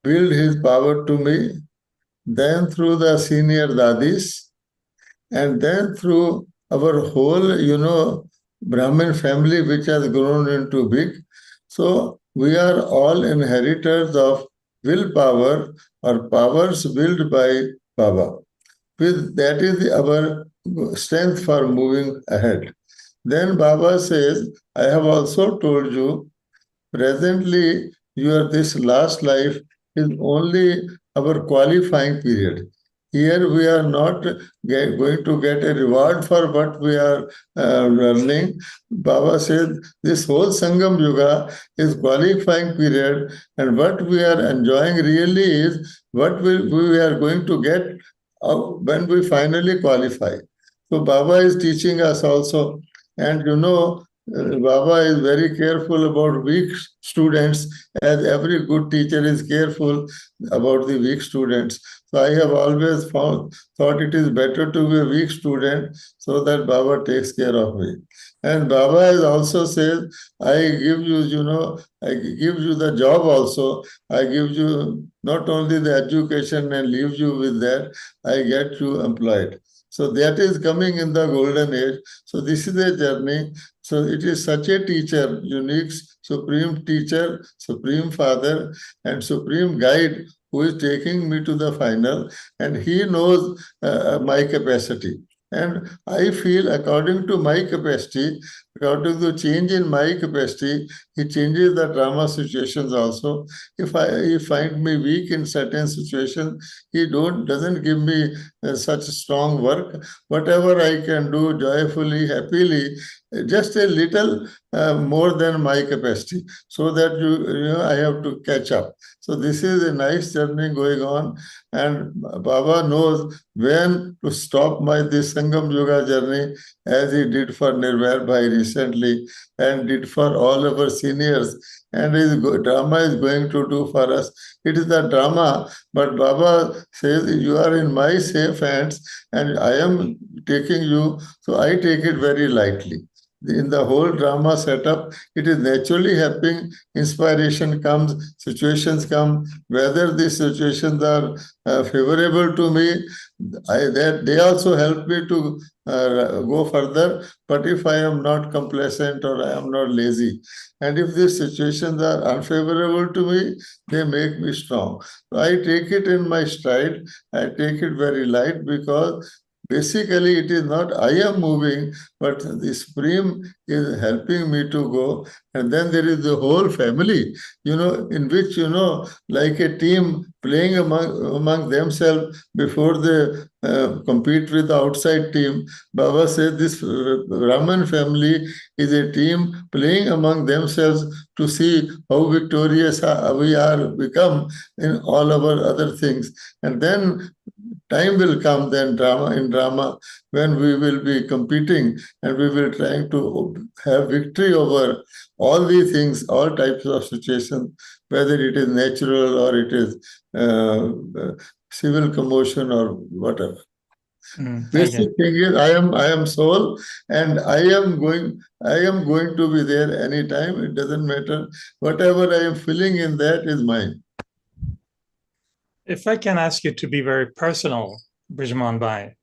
willed his power to me, then through the senior dadis, and then through our whole, Brahmin family, which has grown into big. So we are all inheritors of willpower or powers willed by Baba. That is our strength for moving ahead. Then Baba says, I have also told you, presently this last life is only our qualifying period. Here we are not going to get a reward for what we are learning. Baba said this whole Sangam Yuga is qualifying period, and what we are enjoying really is what we are going to get when we finally qualify. So Baba is teaching us also, and Baba is very careful about weak students, as every good teacher is careful about the weak students. So I have always thought it is better to be a weak student so that Baba takes care of me. And Baba has also said, I give you, I give you the job also. I give you not only the education and leave you with that, I get you employed. So that is coming in the golden age. So this is a journey. So it is such a teacher, unique, supreme teacher, supreme father, and supreme guide who is taking me to the final, and he knows my capacity. And I feel according to my capacity, according to the change in my capacity, he changes the drama situations also. If he find me weak in certain situations, he doesn't give me such strong work. Whatever I can do joyfully, happily, just a little more than my capacity, so that I have to catch up. So this is a nice journey going on, and Baba knows when to stop this Sangam Yoga journey, as he did for Nirvair Bhai recently and did for all our seniors, and his drama is going to do for us. It is the drama, but Baba says you are in my safe hands and I am taking you, so I take it very lightly. In the whole drama setup, it is naturally happening. Inspiration comes, situations come. Whether these situations are favorable to me, they also help me to go further. But if I am not complacent or I am not lazy, and if these situations are unfavorable to me, they make me strong. So I take it in my stride. I take it very light, because basically, it is not I am moving, but the Supreme is helping me to go. And then there is the whole family, in which, like a team playing among themselves before they compete with the outside team. Baba said this Brahman family is a team playing among themselves to see how victorious we are become in all our other things. And then time will come then in drama when we will be competing and we will trying to have victory over all these things, all types of situations, whether it is natural or it is civil commotion or whatever. Basic thing is I am soul and I am going to be there anytime. It doesn't matter. Whatever I am feeling in that is mine. If I can ask you to be very personal, Brijman Bhai.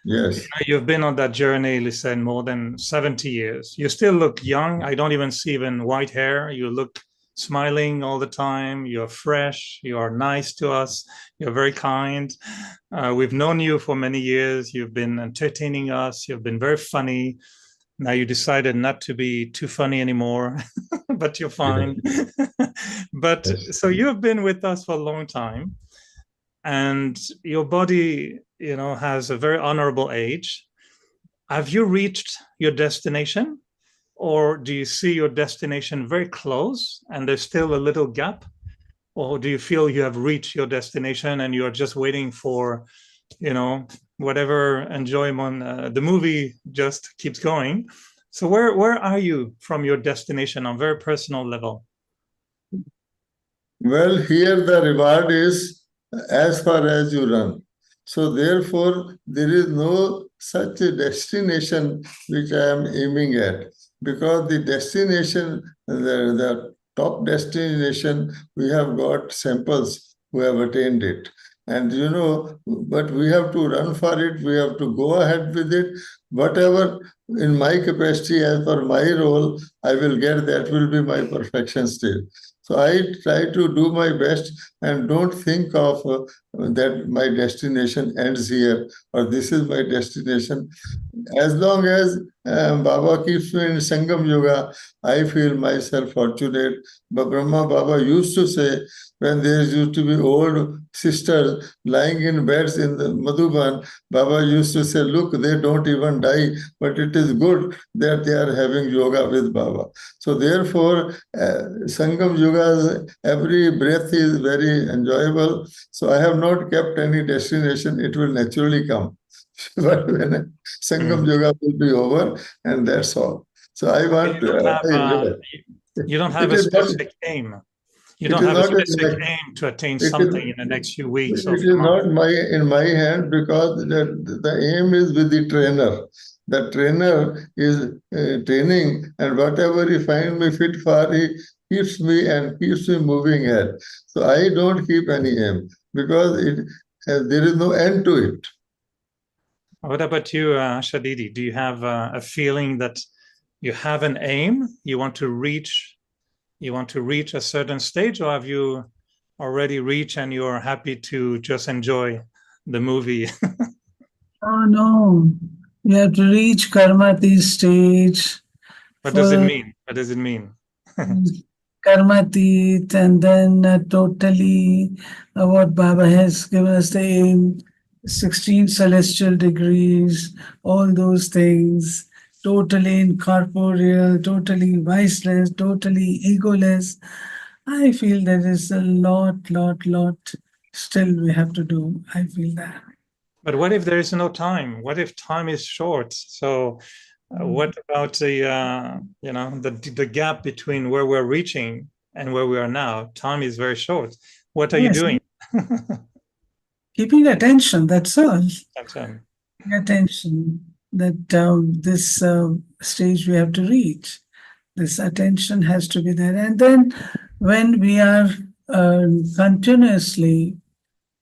Yes. You've been on that journey, listen, more than 70 years. You still look young. I don't even see even white hair. You look smiling all the time. You're fresh. You are nice to us. You're very kind. We've known you for many years. You've been entertaining us. You've been very funny. Now you decided not to be too funny anymore, but you're fine. But so you've been with us for a long time. And your body, has a very honorable age. Have you reached your destination? Or do you see your destination very close and there's still a little gap? Or do you feel you have reached your destination and you're just waiting for, whatever enjoyment, the movie just keeps going? So where are you from your destination on a very personal level? Well, here the reward is as far as you run. So therefore, there is no such a destination which I am aiming at, because the destination, the top destination, we have got samples who have attained it. And but we have to run for it, we have to go ahead with it. Whatever in my capacity, as per my role, I will get, that will be my perfection state. So I try to do my best and don't think of that my destination ends here or this is my destination. As long as Baba keeps me in Sangam Yoga, I feel myself fortunate. But Brahma Baba used to say, when there used to be old sisters lying in beds in the Madhuban, Baba used to say, look, they don't even die, but it is good that they are having yoga with Baba. So therefore, Sangam Yoga's every breath is very enjoyable. So I have not kept any destination. It will naturally come. But when Sangam Yoga will be over, and that's all. So I want you don't have a specific aim. You don't have a specific aim to attain something in the next few weeks. It is not in my hand, because the aim is with the trainer. The trainer is training, and whatever he finds me fit for, he keeps me and keeps me moving ahead. So I don't keep any aim, because there is no end to it. What about you, Shadidi? Do you have a feeling that you have an aim? You want to reach a certain stage, or have you already reached and you're happy to just enjoy the movie? Oh no, you have to reach Karmati stage. What does it mean? What does it mean? Karmatit, and then totally what Baba has given us the aim, 16 celestial degrees, all those things, totally incorporeal, totally viceless, totally egoless. I feel there is a lot still we have to do. I feel that. But what if there is no time? What if time is short? So what about the gap between where we're reaching and where we are now? Time is very short. What are you doing? Keeping attention, that's all. Attention. That this stage we have to reach. This attention has to be there. And then when we are continuously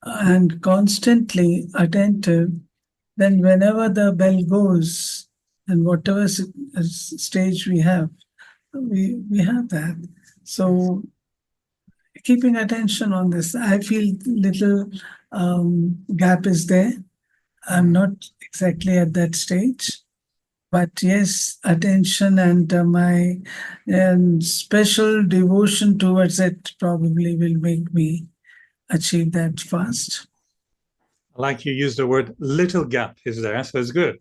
and constantly attentive, then whenever the bell goes, and whatever stage we have that. So keeping attention on this, I feel little gap is there. I'm not exactly at that stage, But yes, attention and my special devotion towards it probably will make me achieve that fast. Like you used the word little gap is there, so it's good.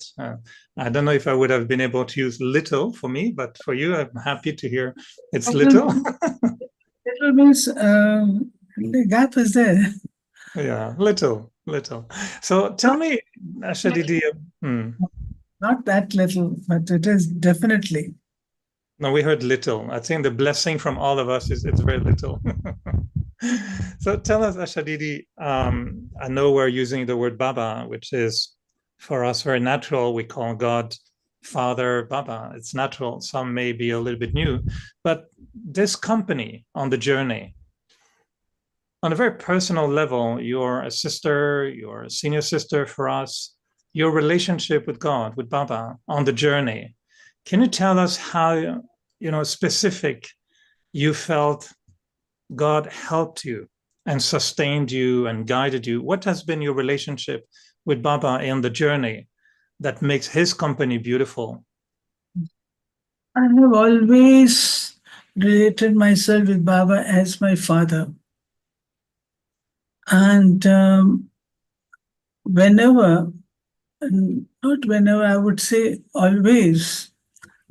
I don't know if I would have been able to use little for me, but for you, I'm happy to hear it's little. Little means the gap is there. Yeah, little. So tell me, Ashadidi. Not that little, but it is definitely. No, we heard little. I think the blessing from all of us is it's very little. So tell us, Ashadidi, I know we're using the word Baba, which is for us very natural. We call God Father Baba. It's natural. Some may be a little bit new, but this company on the journey, on a very personal level, you're a sister, you're a senior sister for us, your relationship with God, with Baba on the journey. Can you tell us how, specific you felt God helped you and sustained you and guided you? What has been your relationship with Baba in the journey that makes his company beautiful? I have always related myself with Baba as my father. And I would say always,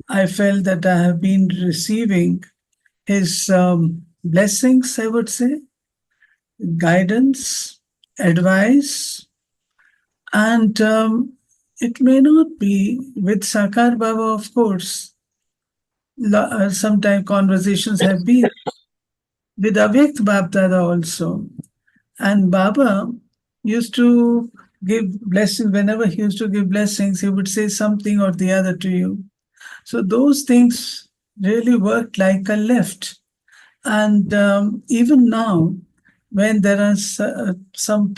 I felt that I have been receiving his blessings, I would say, guidance, advice, and it may not be with Sakar Baba, of course. Sometimes conversations have been with Avyakt Baba also. And Baba used to give blessings. Whenever he used to give blessings, he would say something or the other to you. So those things really worked like a lift. And even now, when there are some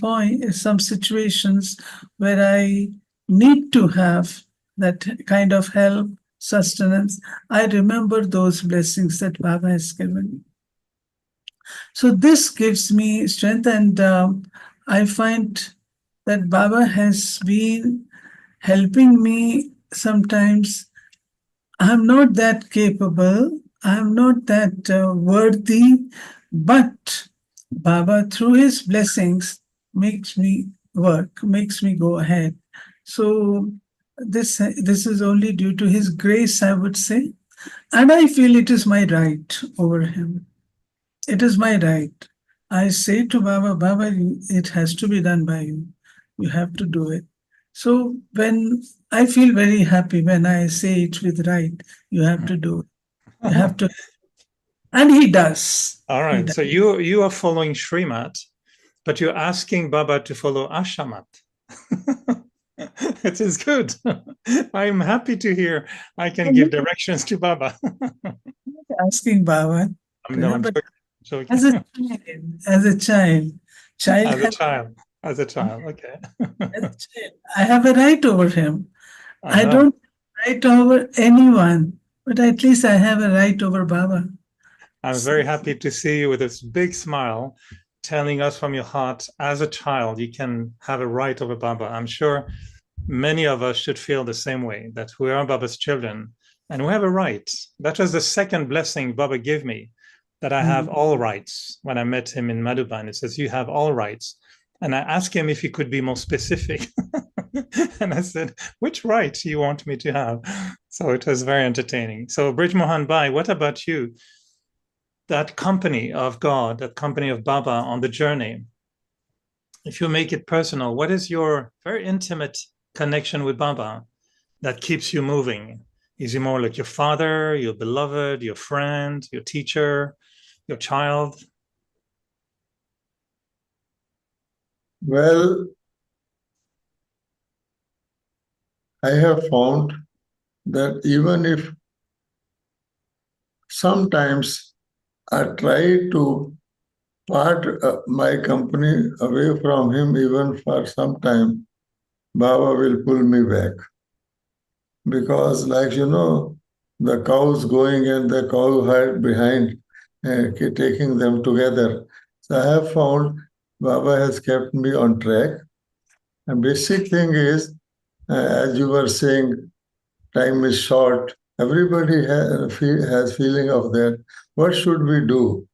situations where I need to have that kind of help, sustenance, I remember those blessings that Baba has given me. So this gives me strength, and I find that Baba has been helping me sometimes. I'm not that capable, I'm not that worthy, but Baba, through his blessings, makes me work, makes me go ahead. So this is only due to his grace, I would say. And I feel it is my right over him. It is my right. I say to Baba, Baba, it has to be done by you. You have to do it. So when I feel very happy when I say it with right, you have to do it. You have to. And he does. All right. So you are following Srimat, but you're asking Baba to follow Ashamat. It is good. I'm happy to hear I can give directions to Baba. Asking Baba. No, I'm joking. As a child. As a child. Okay. I have a right over him. I don't have a right over anyone, but at least I have a right over Baba. I'm very happy to see you with this big smile, telling us from your heart, as a child, you can have a right over Baba. I'm sure many of us should feel the same way, that we are Baba's children and we have a right. That was the second blessing Baba gave me, that I have all rights. When I met him in Madhuban, it says, you have all rights. And I asked him if he could be more specific. And I said, which right do you want me to have? So it was very entertaining. So Brij Mohan Bhai, what about you? That company of God, that company of Baba on the journey, if you make it personal, what is your very intimate connection with Baba that keeps you moving? Is he more like your father, your beloved, your friend, your teacher, your child? Well, I have found that even if sometimes I try to part my company away from him even for some time, Baba will pull me back. Because the cows going and the cow herd behind, taking them together. So I have found Baba has kept me on track. And basic thing is, as you were saying, time is short. Everybody has feeling of that. What should we do?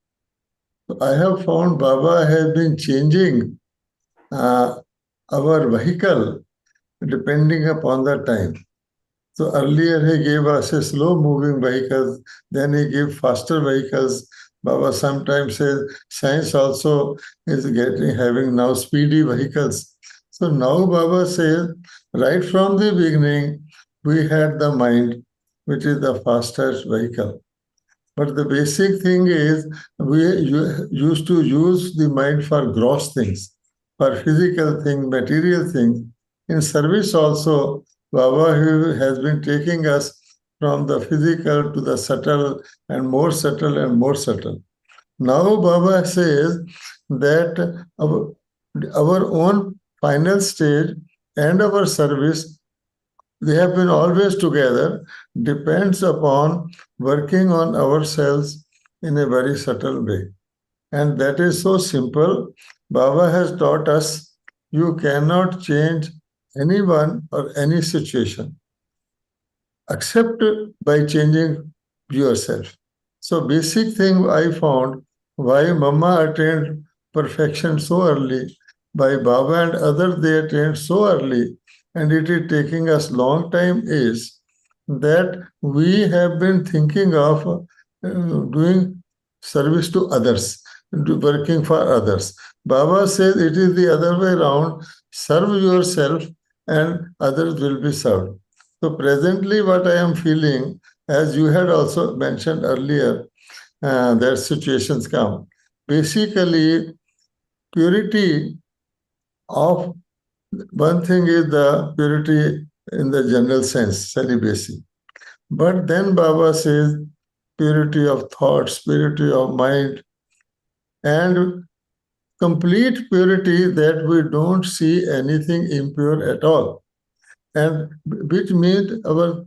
I have found Baba has been changing our vehicle depending upon the time. So earlier he gave us a slow moving vehicles, then he gave faster vehicles. Baba sometimes says science also is having now speedy vehicles. So now Baba says, right from the beginning, we had the mind, which is the fastest vehicle. But the basic thing is we used to use the mind for gross things, for physical things, material things. In service also, Baba has been taking us from the physical to the subtle and more subtle and more subtle. Now Baba says that our own final stage and our service, they have been always together, depends upon working on ourselves in a very subtle way. And that is so simple. Baba has taught us you cannot change anyone or any situation except by changing yourself. So basic thing I found why Mama attained perfection so early, by Baba and others they attained so early, and it is taking us long time is that we have been thinking of doing service to others, working for others. Baba says it is the other way around, serve yourself and others will be served. So presently what I am feeling, as you had also mentioned earlier, that situations come. Basically, purity of one thing is the purity in the general sense, celibacy. But then Baba says purity of thoughts, purity of mind, and complete purity that we don't see anything impure at all. And which means our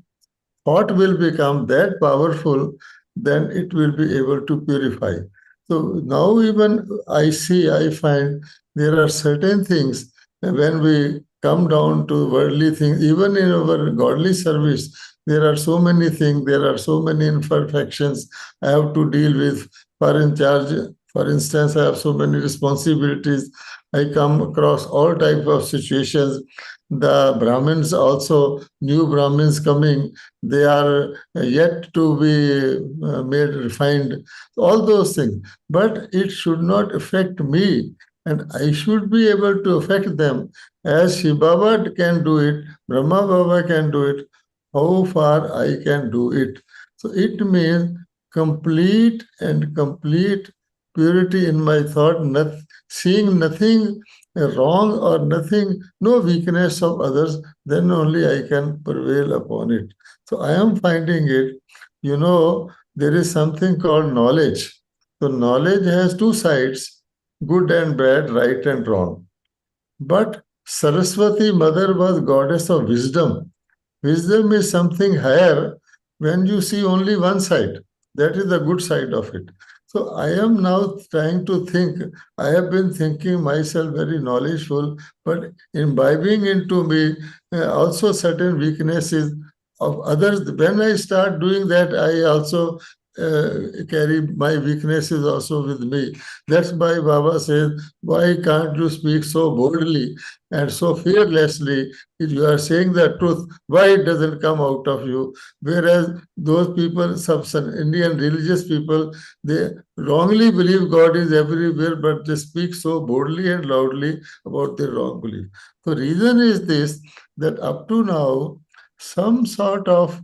thought will become that powerful, then it will be able to purify. So now even I find there are certain things when we come down to worldly things, even in our godly service, there are so many things, there are so many imperfections I have to deal with. For instance, I have so many responsibilities. I come across all types of situations. The Brahmins also, new Brahmins coming, they are yet to be made refined, all those things. But it should not affect me, and I should be able to affect them. As Shiva Baba can do it, Brahma Baba can do it, how far I can do it. So it means complete purity in my thought, seeing nothing wrong or nothing, no weakness of others, then only I can prevail upon it. So I am finding it, there is something called knowledge. So knowledge has two sides, good and bad, right and wrong. But Saraswati mother was goddess of wisdom. Wisdom is something higher when you see only one side. That is the good side of it. So I am now trying to think. I have been thinking myself very knowledgeful, but imbibing into me also certain weaknesses of others. When I start doing that, I also carry my weaknesses also with me. That's why Baba says, why can't you speak so boldly and so fearlessly? If you are saying the truth, why it doesn't come out of you? Whereas those people, some Indian religious people, they wrongly believe God is everywhere, but they speak so boldly and loudly about their wrong belief. The reason is this, that up to now, some sort of,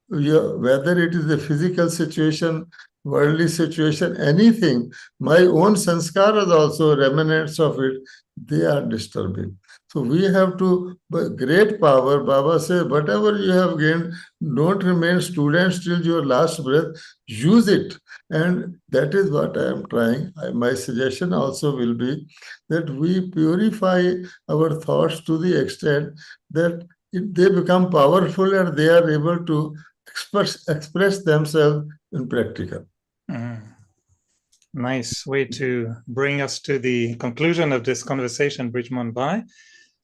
whether it is a physical situation, worldly situation, anything, my own sanskaras also, remnants of it, they are disturbing. So we have to, great power, Baba says, whatever you have gained, don't remain students till your last breath, use it. And that is what I am trying. My suggestion also will be that we purify our thoughts to the extent that they become powerful and they are able to express themselves in practical. Nice way to bring us to the conclusion of this conversation, Bridgman Bhai.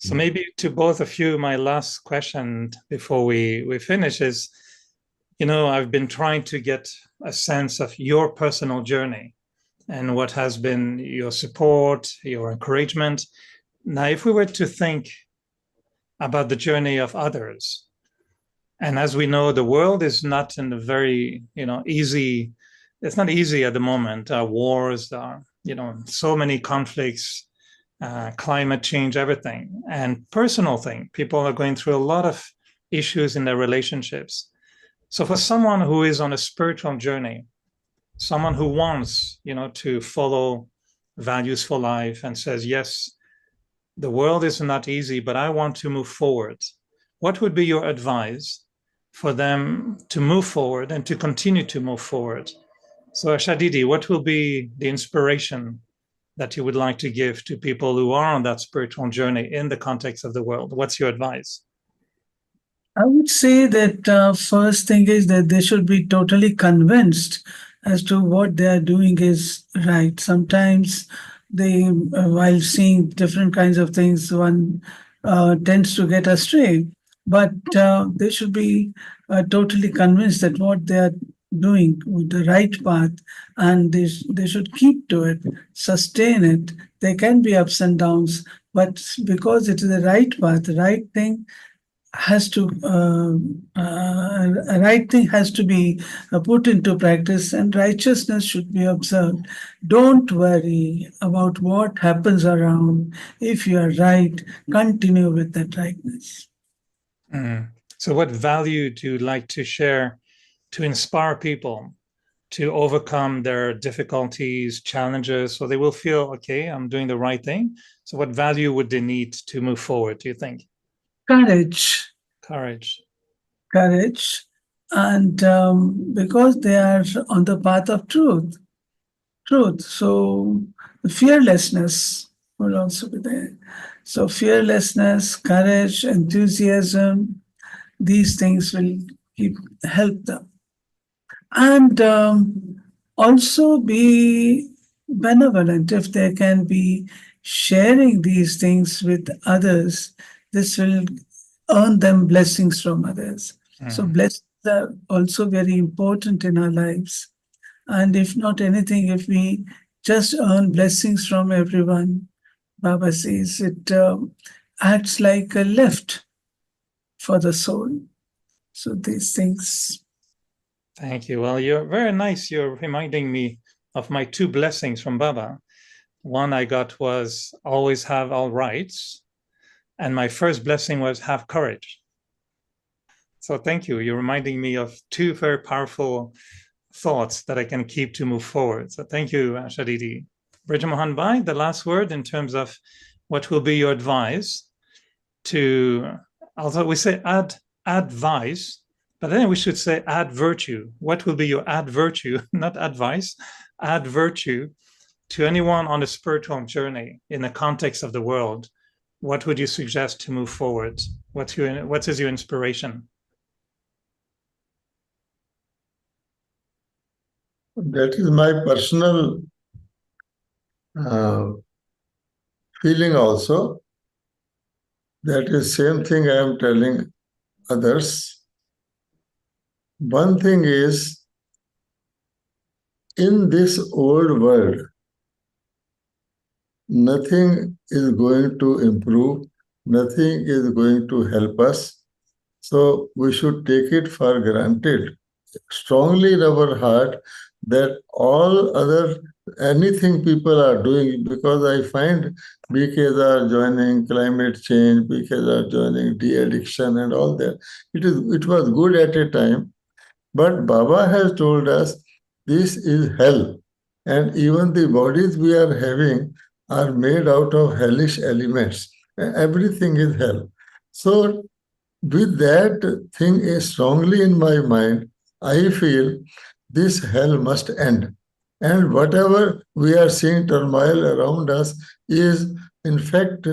So maybe to both of you, my last question before we finish is, I've been trying to get a sense of your personal journey and what has been your support, your encouragement. Now, if we were to think about the journey of others, and as we know, the world is not in a very, easy, it's not easy at the moment. Wars, so many conflicts, climate change, everything, and personal thing. People are going through a lot of issues in their relationships. So for someone who is on a spiritual journey, someone who wants, to follow values for life and says, yes, the world is not easy, but I want to move forward. What would be your advice for them to move forward and to continue to move forward? So Shadidi, what will be the inspiration that you would like to give to people who are on that spiritual journey in the context of the world? What's your advice? I would say that first thing is that they should be totally convinced as to what they are doing is right. Sometimes they, while seeing different kinds of things, one tends to get astray. But they should be totally convinced that what they are doing with the right path, and they should keep to it, sustain it. There can be ups and downs, but because it is the right path, the right thing has to right thing has to be put into practice, and righteousness should be observed. Don't worry about what happens around. If you are right, continue with that rightness. So what value do you like to share to inspire people to overcome their difficulties, challenges, so they will feel, okay, I'm doing the right thing? So what value would they need to move forward, do you think? Courage. And because they are on the path of truth, so fearlessness will also be there. So fearlessness, courage, enthusiasm, these things will help them. And also be benevolent. If they can be sharing these things with others, this will earn them blessings from others. So blessings are also very important in our lives. And if not anything, if we just earn blessings from everyone, Baba says it acts like a lift for the soul. So these things. Thank you. Well, you're very nice. You're reminding me of my two blessings from Baba. One I got was always have all rights. And my first blessing was have courage. So thank you. You're reminding me of two very powerful thoughts that I can keep to move forward. So thank you, Shadidi. Bridget Mohan Bhai, the last word in terms of what will be your advice to, although we say add advice, but then we should say add virtue. What will be your add virtue, not advice, add virtue to anyone on a spiritual journey in the context of the world? What would you suggest to move forward? What is your inspiration? That is my personal feeling also. That is same thing I am telling others. One thing is, in this old world, nothing is going to improve, nothing is going to help us. So we should take it for granted, strongly in our heart, that all other, anything people are doing, because I find BKs are joining climate change, BKs are joining de-addiction and all that. It was good at a time, but Baba has told us this is hell. And even the bodies we are having are made out of hellish elements. Everything is hell. So with that thing is strongly in my mind, I feel this hell must end. And whatever we are seeing turmoil around us is in fact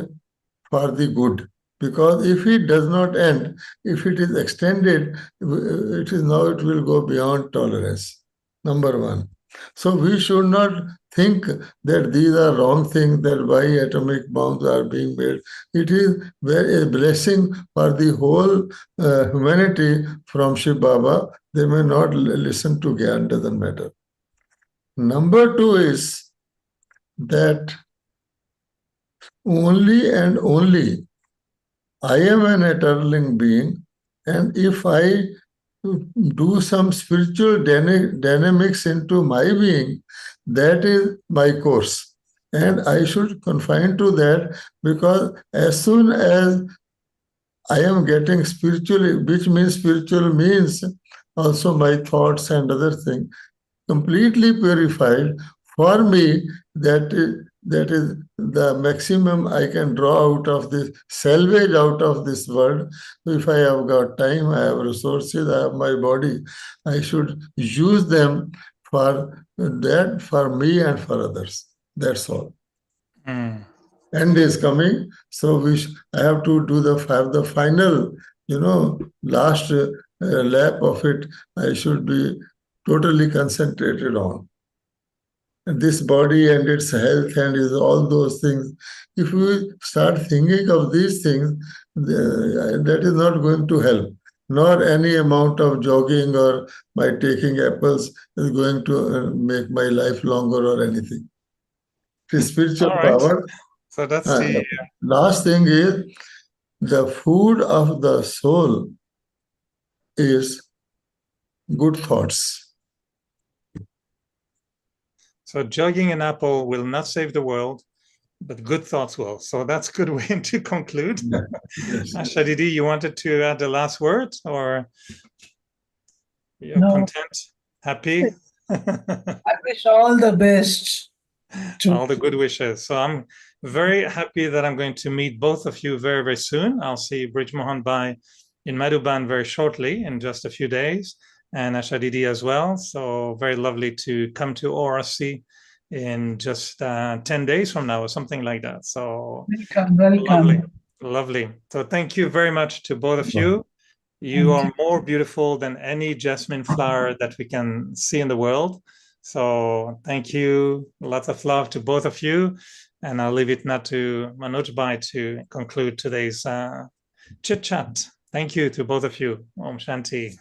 for the good. Because if it does not end, if it is extended, it will go beyond tolerance. Number one. So we should not think that these are wrong things, that why atomic bombs are being made. It is a blessing for the whole humanity from Shiv Baba. They may not listen to Gyan, doesn't matter. Number two is that only and only I am an eternal being, and if I do some spiritual dynamics into my being, that is my course. And I should confine to that, because as soon as I am getting spiritually, which means spiritual means also my thoughts and other things, completely purified, for me, that is the maximum I can draw out of this, salvage out of this world. If I have got time, I have resources, I have my body, I should use them for that, for me and for others. That's all. End is coming, so I have to do the final, last lap of it. I should be totally concentrated on. And this body and its health and is all those things. If we start thinking of these things, that is not going to help. Nor any amount of jogging or by taking apples is going to make my life longer or anything. The spiritual power. So that's the last thing is, the food of the soul is good thoughts. So jogging an apple will not save the world, but good thoughts will. So that's a good way to conclude. Yes. Asha Didi, you wanted to add the last word, or you're content, happy? I wish all the best. All the good wishes. So I'm very happy that I'm going to meet both of you very, very soon. I'll see Brij Mohan Bhai in Madhuban very shortly, in just a few days, and Asha Didi as well. So very lovely to come to ORC in just 10 days from now or something like that. So welcome. Lovely. So thank you very much to both of you. You are more beautiful than any jasmine flower that we can see in the world. So thank you. Lots of love to both of you. And I'll leave it now to Manoj Bhai to conclude today's chit chat. Thank you to both of you. Om Shanti.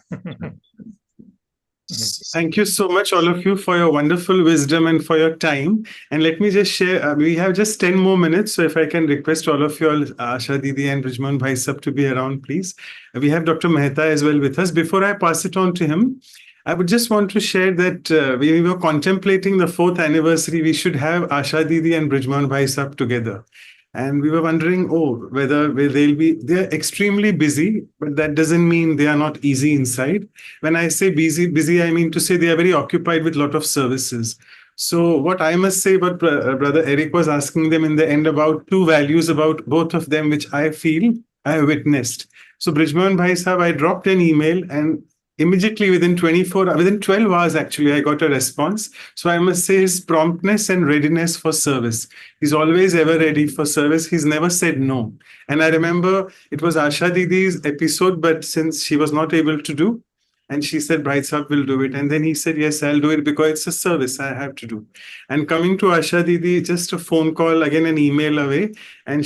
Thank you so much, all of you, for your wonderful wisdom and for your time. And let me just share, we have just 10 more minutes. So if I can request all of you, Asha Didi and Brij Mohan Bhai Sab, to be around, please. We have Dr. Mehta as well with us. Before I pass it on to him, I would just want to share that we were contemplating the 4th anniversary. We should have Asha Didi and Brij Mohan Bhai Sab together. And we were wondering, whether they're extremely busy, but that doesn't mean they are not easy inside. When I say busy, I mean to say they are very occupied with a lot of services. So what I must say, what Brother Eric was asking them in the end about 2 values about both of them, which I feel I have witnessed. So Brij Mohan Bhai Sahab, I dropped an email, and immediately within 12 hours, actually, I got a response. So I must say his promptness and readiness for service. He's always ever ready for service. He's never said no. And I remember it was Asha Didi's episode, but since she was not able to do, and she said, Bhai Sahab will do it. And then he said, yes, I'll do it because it's a service I have to do. And coming to Asha Didi, just a phone call, again, an email away. And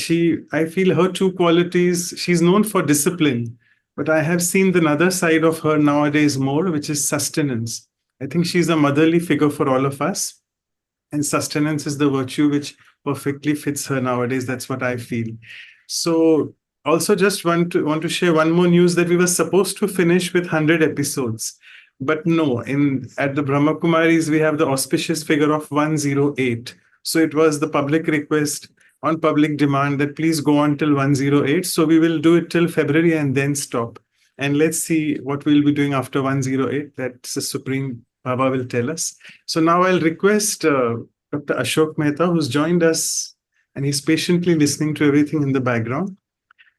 I feel her 2 qualities, she's known for discipline. But I have seen the other side of her nowadays more, which is sustenance. I think she's a motherly figure for all of us. And sustenance is the virtue which perfectly fits her nowadays. That's what I feel. So also just want to share one more news, that we were supposed to finish with 100 episodes. But no, at the Brahma Kumaris, we have the auspicious figure of 108. So it was the public request on public demand that please go on till 108. So we will do it till February and then stop. And let's see what we'll be doing after 108. That's the Supreme Baba will tell us. So now I'll request Dr. Ashok Mehta, who's joined us, and he's patiently listening to everything in the background,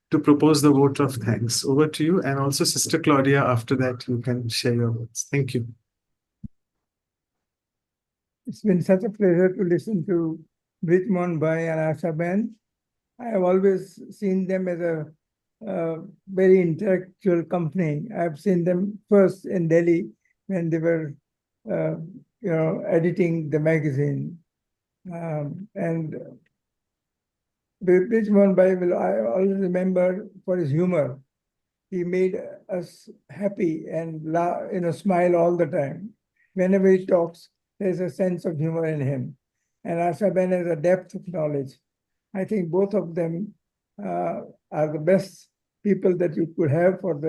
to propose the vote of thanks. Over to you. And also Sister Claudia, after that, you can share your words. Thank you. It's been such a pleasure to listen to Brij Mohan Bhai and Asha Ben. I have always seen them as a very intellectual company. I've seen them first in Delhi when they were editing the magazine. And Bridgman Bible, I always remember for his humor. He made us happy and smile all the time. Whenever he talks, there's a sense of humor in him. And Ashaben has a depth of knowledge. I think both of them are the best people that you could have for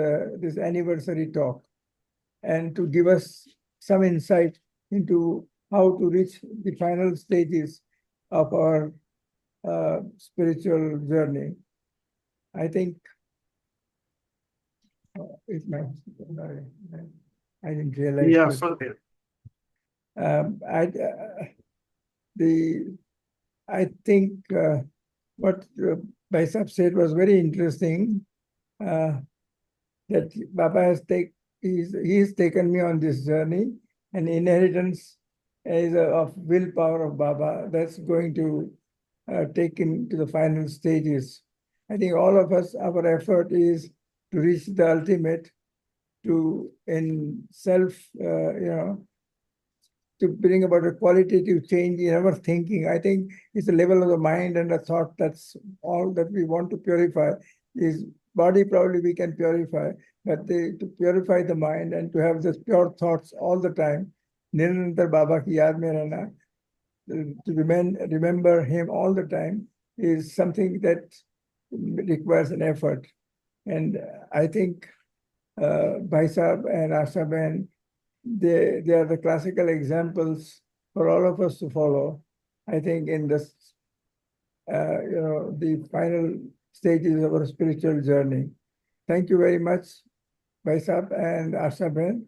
this anniversary talk, and to give us some insight into how to reach the final stages of our spiritual journey. I think it's my. I didn't realize. Yeah, I think what Baisap said was very interesting. That Baba has he's taken me on this journey, and inheritance is of willpower of Baba that's going to take him to the final stages. I think all of us, our effort is to reach the ultimate, in self, to bring about a qualitative change in our thinking. I think it's the level of the mind and the thought that's all that we want to purify. Is body probably we can purify, but to purify the mind and to have this pure thoughts all the time, Nirantar Baba ki yaad mein rehna, to remember him all the time is something that requires an effort. And I think Bhai Sahab and Asha Ben, they are the classical examples for all of us to follow. I think in this, the final stages of our spiritual journey. Thank you very much, Bhai Sahab and Asha Ben.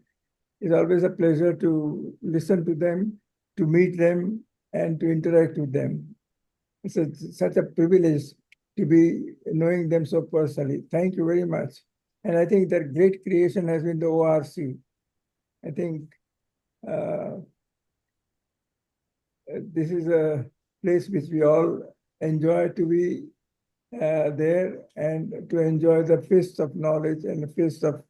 It's always a pleasure to listen to them, to meet them, and to interact with them. It's such a privilege to be knowing them so personally. Thank you very much. And I think that great creation has been the ORC. I think this is a place which we all enjoy to be there, and to enjoy the feast of knowledge and the feast of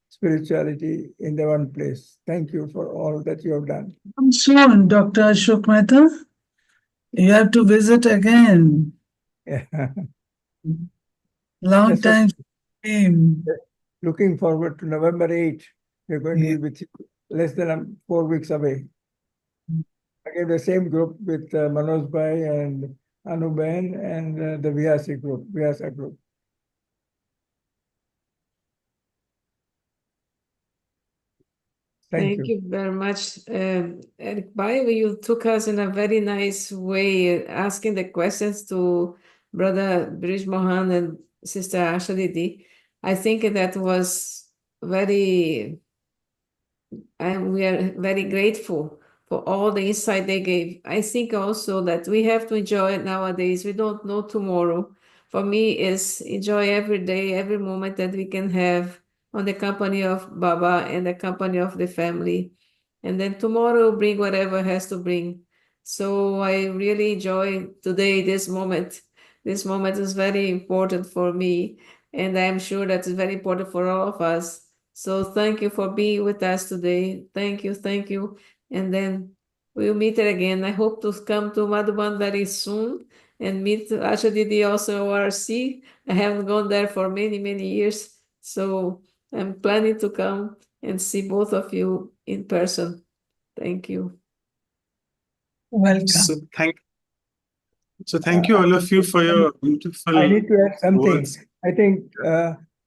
spirituality in the one place. Thank you for all that you have done. Soon, Dr. Ashok Mehta, you have to visit again. Long time. Looking forward to November 8th. We're going to be with you less than 4 weeks away. Again, the same group with Manoj Bhai and Anu Ben and the Vyasa group. Thank you very much, Eric Bhai. You took us in a very nice way, asking the questions to Brother Brij Mohan and Sister Asha Didi. I think that was very, and we are very grateful for all the insight they gave. I think also that we have to enjoy it nowadays. We don't know tomorrow. For me, is enjoy every day, every moment that we can have on the company of Baba and the company of the family. And then tomorrow bring whatever has to bring. So I really enjoy today, this moment. This moment is very important for me. And I'm sure that it's very important for all of us. So thank you for being with us today. Thank you. And then we'll meet again. I hope to come to Madhuban very soon and meet Asha Didi also ORC. I haven't gone there for many, many years. So I'm planning to come and see both of you in person. Thank you. Welcome. So thank you all of you for your beautiful I need to add something. words. I think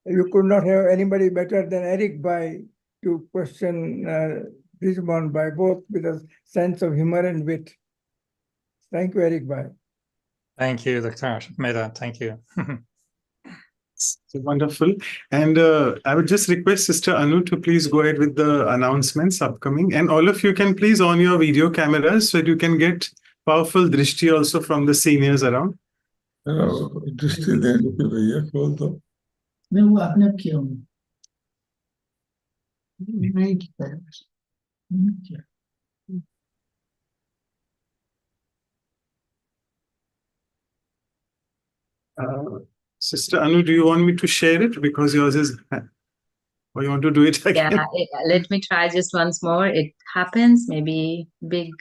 you could not have anybody better than Eric Bhai to question Brijman Bhai, both with a sense of humor and wit. Thank you, Eric Bhai. Thank you, Dr. Ashok Mehta. Thank you. Wonderful. And I would just request Sister Anu to please go ahead with the announcements upcoming. And all of you can please on your video cameras so that you can get powerful drishti also from the seniors around. दृष्टि देने के भैया खोल दो मैं वो अपने आप किया हूँ नहीं किया Sister Anu, do you want me to share it? Because yours is... Or you want to do it again? Yeah, let me try just once more. It happens, maybe big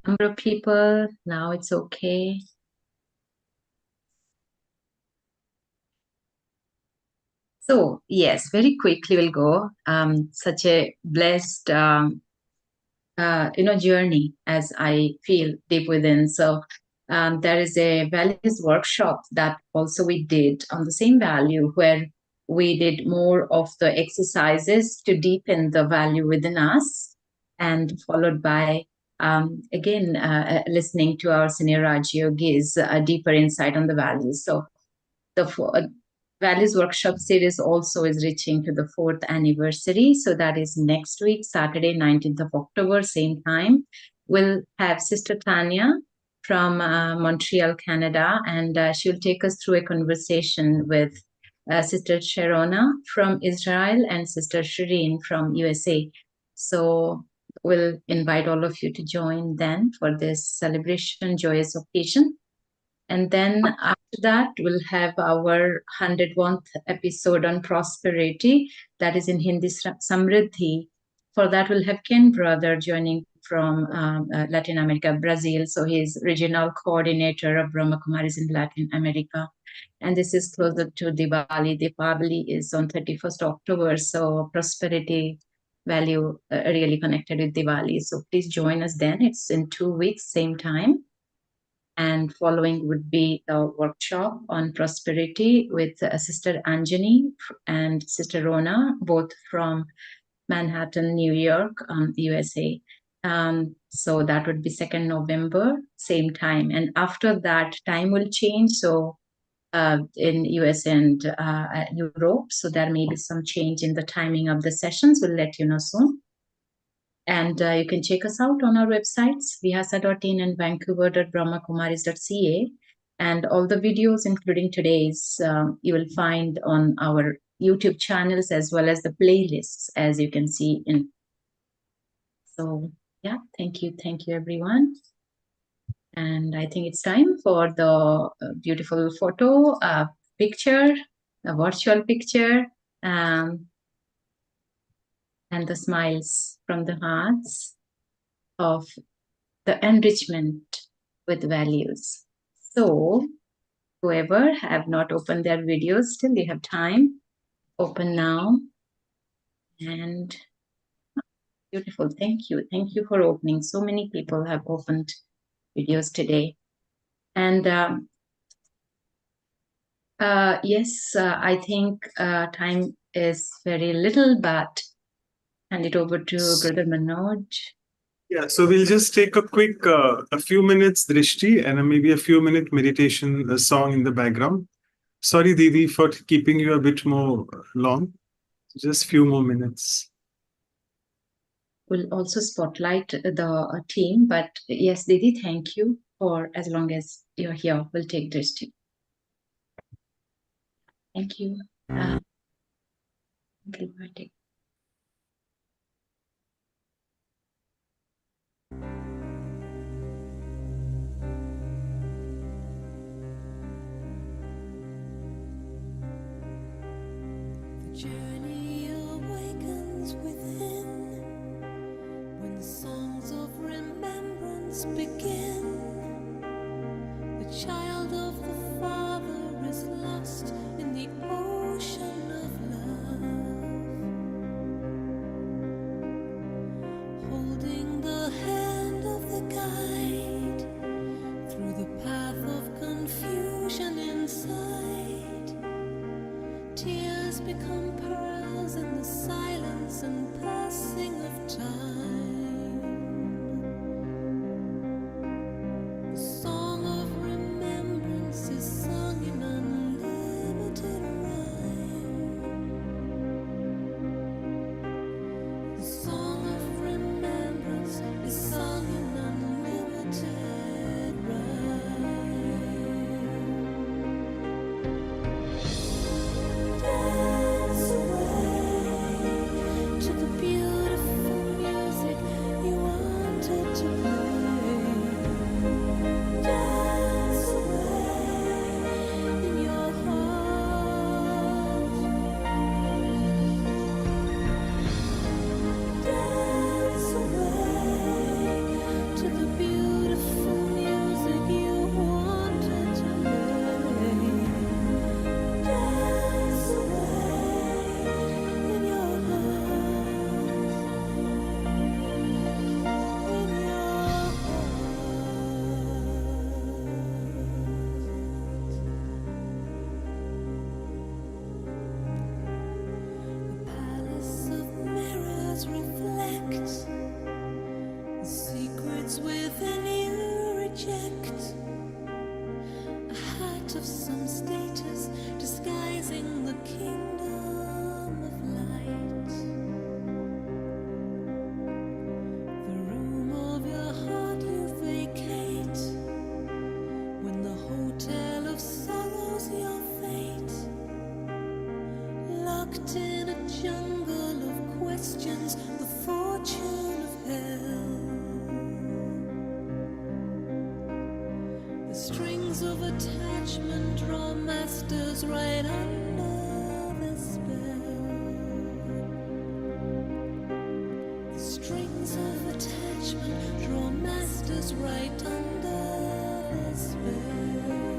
number of people. Now it's okay. So yes, very quickly we'll go. Such a blessed, journey as I feel deep within. So there is a values workshop that also we did on the same value, where we did more of the exercises to deepen the value within us, and followed by again listening to our Senior Raj Yogis, a deeper insight on the values. So the Values Workshop series also is reaching to the 4th anniversary. So that is next week, Saturday, 19th of October, same time. We'll have Sister Tanya from Montreal, Canada, and she'll take us through a conversation with Sister Sharona from Israel and Sister Shireen from USA. So we'll invite all of you to join then for this celebration, joyous occasion. And then after that, we'll have our 101th episode on prosperity. That is in Hindi Samriddhi. For that, we'll have Ken Brother joining from Latin America, Brazil. So he's regional coordinator of Brahma Kumaris in Latin America. And this is closer to Diwali. Diwali is on 31st October. So prosperity value really connected with Diwali. So please join us then. It's in 2 weeks, same time. And following would be a workshop on prosperity with Sister Anjani and Sister Rona, both from Manhattan, New York, USA. So that would be 2nd November, same time. And after that, time will change. So in US and Europe, so there may be some change in the timing of the sessions. We'll let you know soon. And you can check us out on our websites, vihasa.in and vancouver.brahmakumaris.ca. And all the videos, including today's, you will find on our YouTube channels as well as the playlists, as you can see in. So yeah, thank you everyone. And I think it's time for the beautiful photo, picture, a virtual picture. And the smiles from the hearts of the enrichment with values. So whoever have not opened their videos, still they have time. Open now. And beautiful. Thank you. Thank you for opening. So many people have opened videos today. And yes, I think time is very little, but hand it over to Brother Manoj. Yeah, so we'll just take a quick, a few minutes drishti and maybe a few minute meditation song in the background. Sorry, Didi, for keeping you a bit more long. Just few more minutes. We'll also spotlight the team, but yes, Didi, thank you for as long as you're here. We'll take drishti. Thank you. The journey awakens within when songs of remembrance begin. The child of the Father is lost in the ocean of love, holding the hand of the guide through the path of confusion inside. Tears become pearls in the silence and passing of time. words within you reject. A hat of some status disguising the kingdom of light. The room of your heart you vacate when the hotel of sorrow's your fate. Locked in a jungle of questions, the fortune of hell. The strings of attachment draw masters right under the spell. The strings of attachment draw masters right under the spell.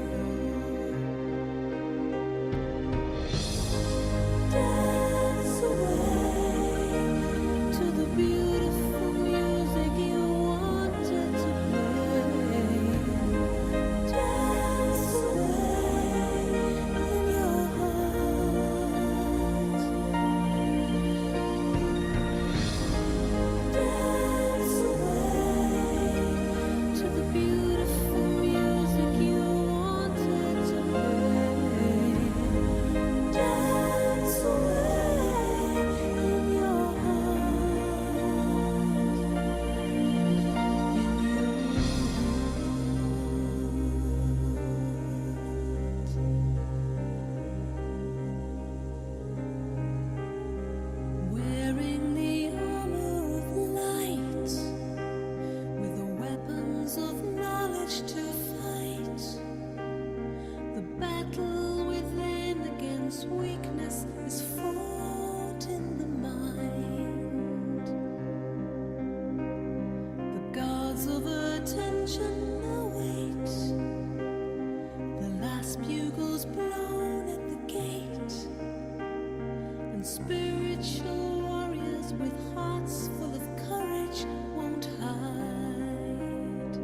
Dance away to the beautiful music you wanted to play. Dance away in your heart. Dance away to the beautiful music you wanted to play. Dance away in your wearing the armor of light, with the weapons of knowledge to fight. The battle within against weakness is fought in the mind. The gods of attention await. The last bugle's blown at the gate, and spiritual warriors with hearts full of courage won't hide.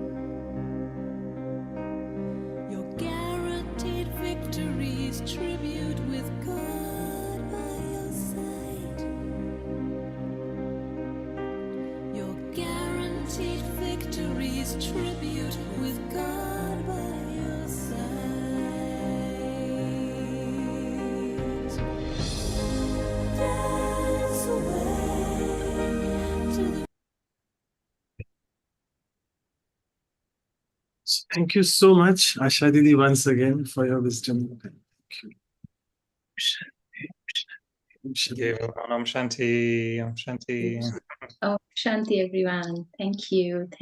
Your guaranteed victories tribute with God by your side. Your guaranteed victories tribute with God by your side. Dance away to the Thank you so much, Asha Didi, once again for your wisdom. Thank you. Om Shanti, Om Shanti. Oh, Shanti, everyone. Thank you. Thank